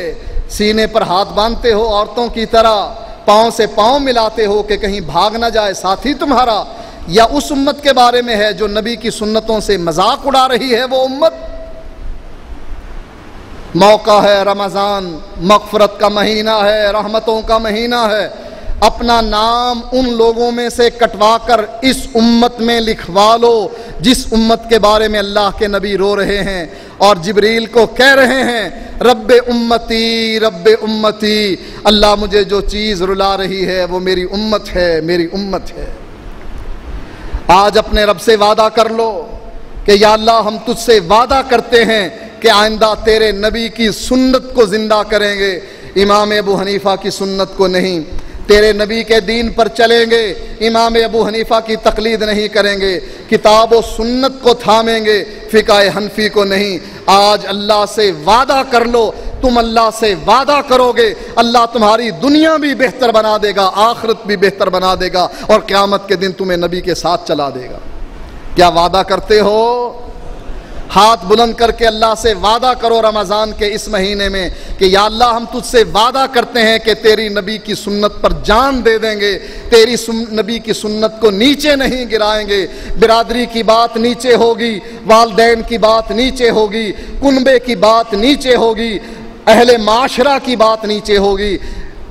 سینے پر ہاتھ باندھتے ہو عورتوں کی طرح، پاؤں سے پاؤں ملاتے ہو کہ کہیں بھاگ نہ جائے ساتھی تمہارا، یا اس امت کے بارے میں ہے جو نبی کی سنتوں سے مذاق اڑا رہی ہے وہ امت؟ موقع ہے رمضان، مغفرت کا مہینہ ہے، رحمتوں کا مہینہ ہے، اپنا نام ان لوگوں میں سے کٹوا کر اس امت میں لکھوا لو جس امت کے بارے میں اللہ کے نبی رو رہے ہیں اور جبریل کو کہہ رہے ہیں رب امتی رب امتی، اللہ مجھے جو چیز رلا رہی ہے وہ میری امت ہے، میری امت ہے۔ آج اپنے رب سے وعدہ کر لو کہ یا اللہ ہم تجھ سے وعدہ کرتے ہیں کہ آئندہ تیرے نبی کی سنت کو زندہ کریں گے، امام ابو حنیفہ کی سنت کو نہیں، تیرے نبی کے دین پر چلیں گے، امام ابو حنیفہ کی تقلید نہیں کریں گے، کتاب و سنت کو تھامیں گے، فقہ حنفی کو نہیں۔ آج اللہ سے وعدہ کر لو، تم اللہ سے وعدہ کرو گے اللہ تمہاری دنیا بھی بہتر بنا دے گا، آخرت بھی بہتر بنا دے گا، اور قیامت کے دن تمہیں نبی کے ساتھ چلا دے گا۔ کیا وعدہ کرتے ہو؟ ہاتھ بلند کر کے اللہ سے وعدہ کرو رمضان کے اس مہینے میں کہ یا اللہ ہم تجھ سے وعدہ کرتے ہیں کہ تیری نبی کی سنت پر جان دے دیں گے، تیری نبی کی سنت کو نیچے نہیں گرائیں گے۔ برادری کی بات نیچے ہوگی، والدین کی بات نیچے ہوگی، کنبے کی بات نیچے ہوگی، اہل معاشرہ کی بات نیچے ہوگی،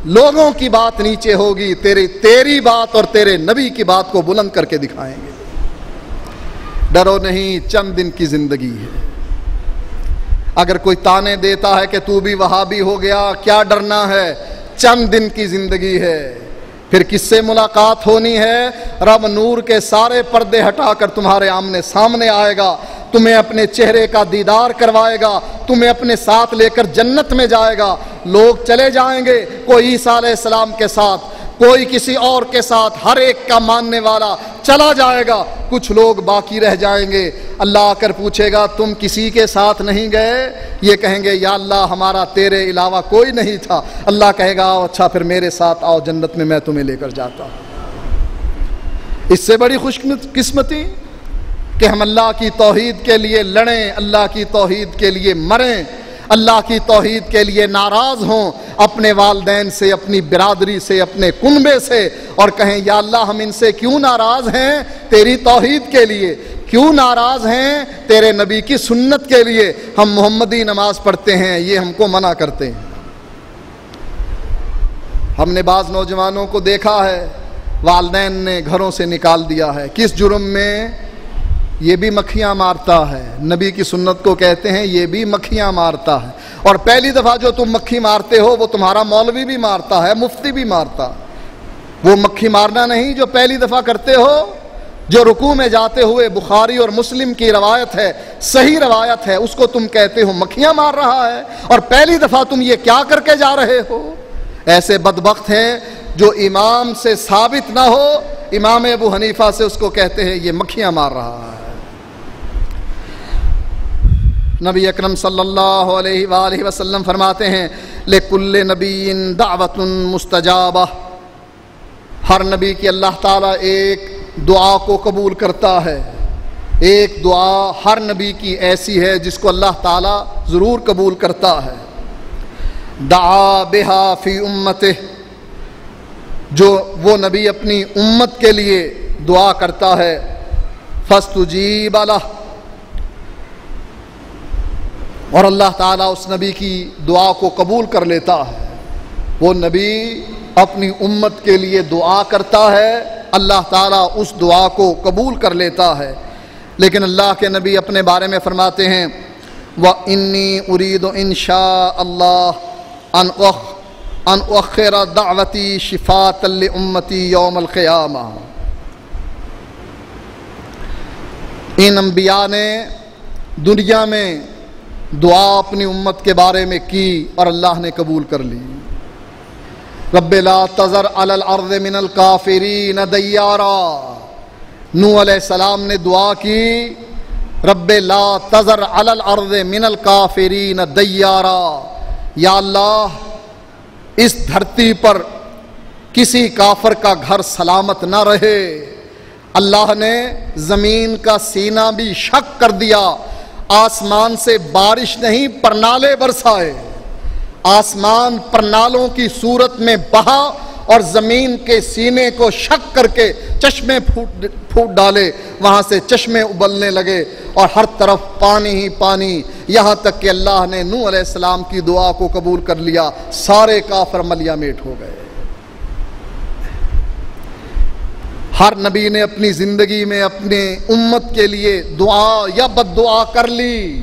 لوگوں کی بات نیچے ہوگی، تیری بات اور تیرے نبی کی بات کو بلند کر کے دکھائیں گے۔ ڈرو نہیں، چند دن کی زندگی ہے۔ اگر کوئی تانے دیتا ہے کہ تو بھی وہابی ہو گیا، کیا ڈرنا ہے؟ چند دن کی زندگی ہے۔ پھر کس سے ملاقات ہونی ہے؟ رب نور کے سارے پردے ہٹا کر تمہارے آمنے سامنے آئے گا، تمہیں اپنے چہرے کا دیدار کروائے گا، تمہیں اپنے ساتھ لے کر جنت میں جائے گا۔ لوگ چلے جائیں گے، کوئی عیسیٰ علیہ السلام کے ساتھ، کوئی کسی اور کے ساتھ، ہر ایک کا ماننے والا چلا جائے گا، کچھ لوگ باقی رہ جائیں گے۔ اللہ آ کر پوچھے گا تم کسی کے ساتھ نہیں گئے؟ یہ کہیں گے یا اللہ ہمارا تیرے علاوہ کوئی نہیں تھا۔ اللہ کہے گا آؤ، اچھا پھر میرے ساتھ آؤ جنت میں، میں تمہیں لے کر جاتا ہوں۔ اس سے بڑی خوش قسمتی کہ ہم اللہ کی توحید کے لیے لڑیں، اللہ کی توحید کے لیے مریں، اللہ کی توحید کے لیے ناراض ہوں اپنے والدین سے، اپنی برادری سے، اپنے کنبے سے، اور کہیں یا اللہ ہم ان سے کیوں ناراض ہیں؟ تیری توحید کے لیے۔ کیوں ناراض ہیں؟ تیرے نبی کی سنت کے لیے۔ ہم محمدی نماز پڑھتے ہیں، یہ ہم کو منع کرتے ہیں۔ ہم نے بعض نوجوانوں کو دیکھا ہے والدین نے گھروں سے نکال دیا ہے۔ کس جرم میں؟ یہ بھی مکھیاں مارتا ہے۔ نبی کی سنت کو کہتے ہیں یہ بھی مکھیاں مارتا ہے، اور پہلی دفعہ جو تم مکھی مارتے ہو وہ تمہارا مولوی بھی مارتا ہے، مفتی بھی مارتا ہے۔ وہ مکھی مارنا نہیں جو پہلی دفعہ کرتے ہو، جو رکوع میں جاتے ہوئے بخاری اور مسلم کی روایت ہے، صحیح روایت ہے، اس کو تم کہتے ہو مکھیاں مار رہا ہے، اور پہلی دفعہ تم یہ کیا کر کے جا رہے ہو؟ ایسے بدبخت ہیں جو امام سے ثابت نہ ہو، امام ابو حنیفہ سے اس کو کہتے ہیں یہ مکھیاں مار رہا ہے۔ نبی اکرم صلی اللہ علیہ وآلہ وسلم فرماتے ہیں لِكُلِّ نَبِيٍّ دَعْوَةٌ مُسْتَجَابَةٌ، ہر نبی کی اللہ تعالیٰ ایک دعا کو قبول کرتا ہے۔ ایک دعا ہر نبی کی ایسی ہے جس کو اللہ تعالیٰ ضرور قبول کرتا ہے۔ دعا بہا فی امتہ، جو وہ نبی اپنی امت کے لیے دعا کرتا ہے، فاستجیب لہ، اور اللہ تعالیٰ اس نبی کی دعا کو قبول کر لیتا ہے۔ وہ نبی اپنی امت کے لیے دعا کرتا ہے، اللہ تعالیٰ اس دعا کو قبول کر لیتا ہے۔ لیکن اللہ کے نبی اپنے بارے میں فرماتے ہیں وَإِنِّي أُرِيدُ إِن شَاءَ اللَّهُ أَنْ أُؤَخِّرَ دَعْوَتِي شِفَاءً لِأُمَّتِي يَوْمَ الْقِيَامَةِ۔ ان انبیاء نے دنیا میں دعا اپنی امت کے بارے میں کی اور اللہ نے قبول کر لی۔ رب لا تذر علی الارض من الکافرین دیارا، نوح علیہ السلام نے دعا کی رب لا تذر علی الارض من الکافرین دیارا، یا اللہ اس دھرتی پر کسی کافر کا گھر سلامت نہ رہے۔ اللہ نے زمین کا سینہ بھی شق کر دیا، آسمان سے بارش نہیں پرنالے برسائے، آسمان پرنالوں کی صورت میں بہا اور زمین کے سینے کو شق کر کے چشمے پھوٹ ڈالے، وہاں سے چشمے ابلنے لگے اور ہر طرف پانی ہی پانی، یہاں تک کہ اللہ نے نوح علیہ السلام کی دعا کو قبول کر لیا، سارے کافر ملیا میٹ ہو گئے۔ ہر نبی نے اپنی زندگی میں اپنے امت کے لیے دعا یا بد دعا کر لی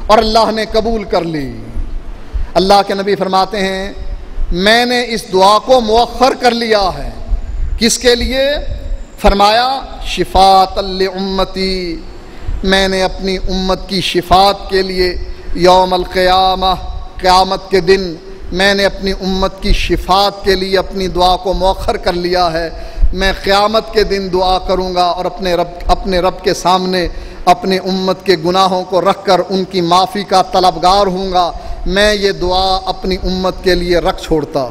اور اللہ نے قبول کر لی۔ اللہ کے نبی فرماتے ہیں میں نے اس دعا کو مؤخر کر لیا ہے۔ کس کے لیے؟ فرمایا شفاعۃ لامتی، میں نے اپنی امت کی شفاعت کے لیے یوم القیامہ، قیامت کے دن میں نے اپنی امت کی شفاعت کے لیے اپنی دعا کو مؤخر کر لیا ہے۔ میں قیامت کے دن دعا کروں گا اور اپنے رب کے سامنے اپنے امت کے گناہوں کو رکھ کر ان کی معافی کا طلبگار ہوں گا۔ میں یہ دعا اپنی امت کے لیے رکھ چھوڑتا۔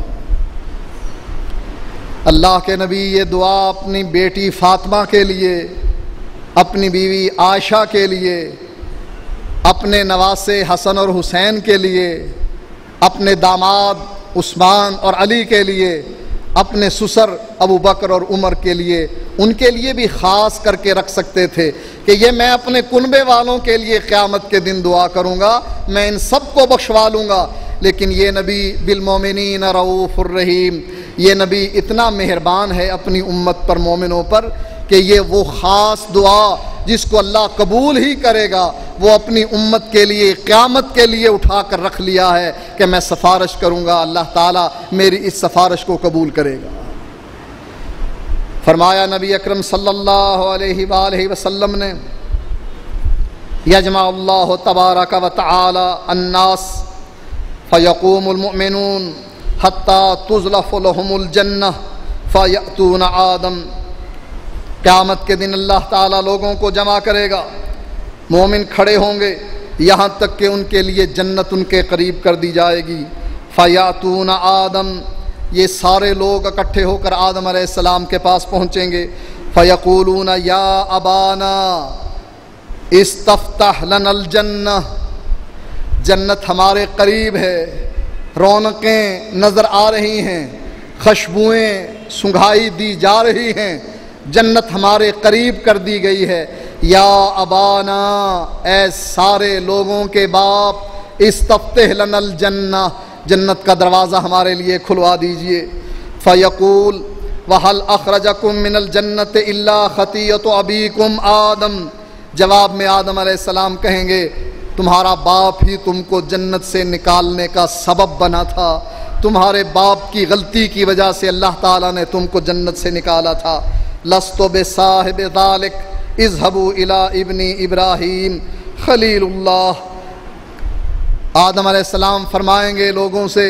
اللہ کے نبی یہ دعا اپنی بیٹی فاطمہ کے لیے، اپنی بیوی عائشہ کے لیے، اپنے نواسے حسن اور حسین کے لیے، اپنے داماد عثمان اور علی کے لیے، اپنے سسر ابو بکر اور عمر کے لیے، ان کے لیے بھی خاص کر کے رکھ سکتے تھے کہ یہ میں اپنے کنبے والوں کے لیے قیامت کے دن دعا کروں گا، میں ان سب کو بخشوا لوں گا۔ لیکن یہ نبی بالمومنین رؤوف الرحیم، یہ نبی اتنا مہربان ہے اپنی امت پر، مومنوں پر، کہ یہ وہ خاص دعا جس کو اللہ قبول ہی کرے گا وہ اپنی امت کے لیے قیامت کے لیے اٹھا کر رکھ لیا ہے کہ میں سفارش کروں گا، اللہ تعالیٰ میری اس سفارش کو قبول کرے گا۔ فرمایا نبی اکرم صلی اللہ علیہ وآلہ وسلم نے، یجمع اللہ تبارک و تعالی الناس فیقوم المؤمنون حتی تزلف لهم الجنہ فیأتون آدم۔ قیامت کے دن اللہ تعالیٰ لوگوں کو جمع کرے گا، مومن کھڑے ہوں گے یہاں تک کہ ان کے لیے جنت ان کے قریب کر دی جائے گی۔ فیاتون آدم، یہ سارے لوگ اکٹھے ہو کر آدم علیہ السلام کے پاس پہنچیں گے۔ فیقولون یا ابانا استفتح لنا الجنہ، جنت ہمارے قریب ہے، رونقیں نظر آ رہی ہیں، خوشبوئیں سنگھائی دی جا رہی ہیں، جنت ہمارے قریب کر دی گئی ہے۔ یا ابانا، اے سارے لوگوں کے باپ، استفتح لنا الجنہ، جنت کا دروازہ ہمارے لیے کھلوا دیجئے۔ فیقول وَهَلْ أَخْرَجَكُم مِّنَ الْجَنَّةِ إِلَّا خَطِيَّةُ أَبِيكُمْ آدم، جواب میں آدم علیہ السلام کہیں گے تمہارا باپ ہی تم کو جنت سے نکالنے کا سبب بنا تھا، تمہارے باپ کی غلطی کی وجہ سے اللہ تعالیٰ نے تم کو جنت سے نکالا تھا۔ لست بصاحب ذلک اذهبوا الى ابن ابراہیم خلیل اللہ، آدم علیہ السلام فرمائیں گے لوگوں سے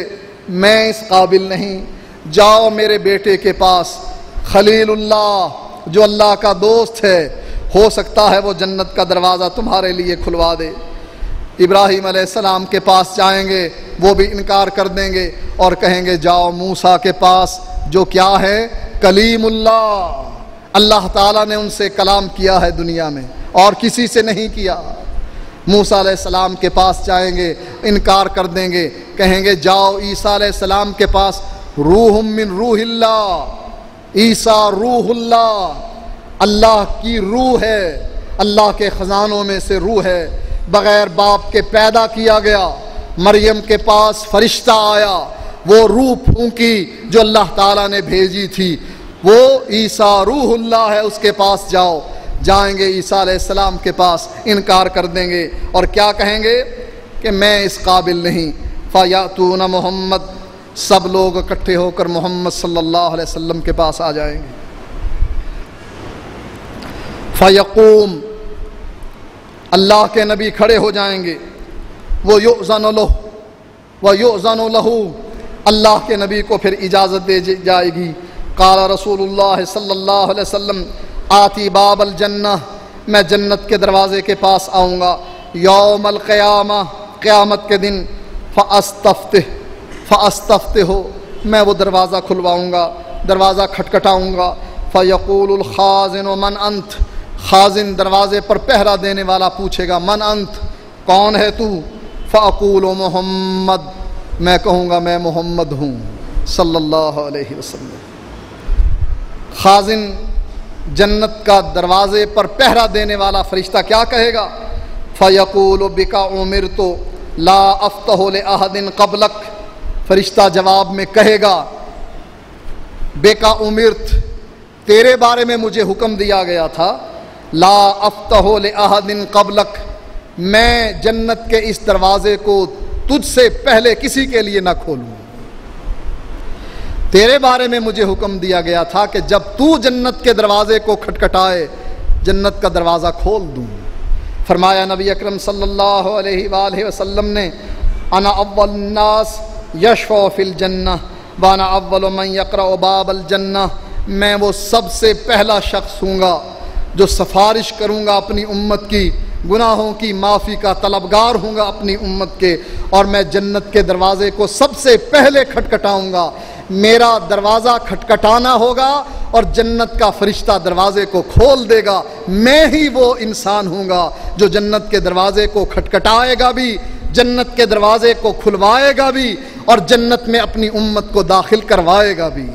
میں اس قابل نہیں، جاؤ میرے بیٹے کے پاس، خلیل اللہ جو اللہ کا دوست ہے، ہو سکتا ہے وہ جنت کا دروازہ تمہارے لیے کھلوا دے۔ ابراہیم علیہ السلام کے پاس جائیں گے، وہ بھی انکار کر دیں گے اور کہیں گے جاؤ موسیٰ کے پاس جو کیا ہے، کلیم اللہ، اللہ تعالیٰ نے ان سے کلام کیا ہے دنیا میں اور کسی سے نہیں کیا۔ موسیٰ علیہ السلام کے پاس جائیں گے، انکار کر دیں گے، کہیں گے جاؤ عیسیٰ علیہ السلام کے پاس، روح من روح اللہ، عیسیٰ روح اللہ، اللہ کی روح ہے، اللہ کے خزانوں میں سے روح ہے، بغیر باپ کے پیدا کیا گیا۔ مریم کے پاس فرشتہ آیا، وہ روح پھونکی جو اللہ تعالیٰ نے بھیجی تھی، وہ عیسیٰ روح اللہ ہے، اس کے پاس جاؤ۔ جائیں گے عیسیٰ علیہ السلام کے پاس، انکار کر دیں گے اور کیا کہیں گے کہ میں اس قابل نہیں۔ فیاتون محمد، سب لوگ اکٹھے ہو کر محمد صلی اللہ علیہ وسلم کے پاس آ جائیں گے۔ فیقوم، اللہ کے نبی کھڑے ہو جائیں گے، وہ یؤذن لہ، اللہ کے نبی کو پھر اجازت دے جائے گی۔ قال رسول اللہ صلی اللہ علیہ وسلم آتی باب الجنہ، میں جنت کے دروازے کے پاس آؤں گا، یوم القیامہ، قیامت کے دن، فاستفتح، میں وہ دروازہ کھلواؤں گا، دروازہ کھٹکھٹاؤں گا۔ فیقول الخازن من انت، خازن دروازے پر پہرا دینے والا پوچھے گا من انت، کون ہے تو؟ فاقول محمد، میں کہوں گا میں محمد ہوں صلی اللہ علیہ وسلم۔ خازن جنت کا دروازے پر پہرا دینے والا فرشتہ کیا کہے گا؟ فیقول بک امرت لا افتح لاحد قبلک، فرشتہ جواب میں کہے گا بک امرت، تیرے بارے میں مجھے حکم دیا گیا تھا، لا افتح لاحد قبلک، میں جنت کے اس دروازے کو تجھ سے پہلے کسی کے لیے نہ کھولوں، تیرے بارے میں مجھے حکم دیا گیا تھا کہ جب تو جنت کے دروازے کو کھٹکھٹائے جنت کا دروازہ کھول دوں۔ فرمایا نبی اکرم صلی اللہ علیہ وآلہ وسلم نے انا اول الناس یشفع فی الجنہ وانا اول من یقرأ باب الجنہ، میں وہ سب سے پہلا شخص ہوں گا جو سفارش کروں گا اپنی امت کی، گناہوں کی معافی کا طلبگار ہوں گا اپنی امت کے، اور میں جنت کے دروازے کو سب سے پہلے کھٹکھٹاؤں گا۔ میرا دروازہ کھٹکھٹانا ہوگا اور جنت کا فرشتہ دروازے کو کھول دے گا. میں ہی وہ انسان ہوں گا جو جنت کے دروازے کو کھٹکھٹائے گا بھی، جنت کے دروازے کو کھلوائے گا بھی، اور جنت میں اپنی امت کو داخل کروائے گا بھی.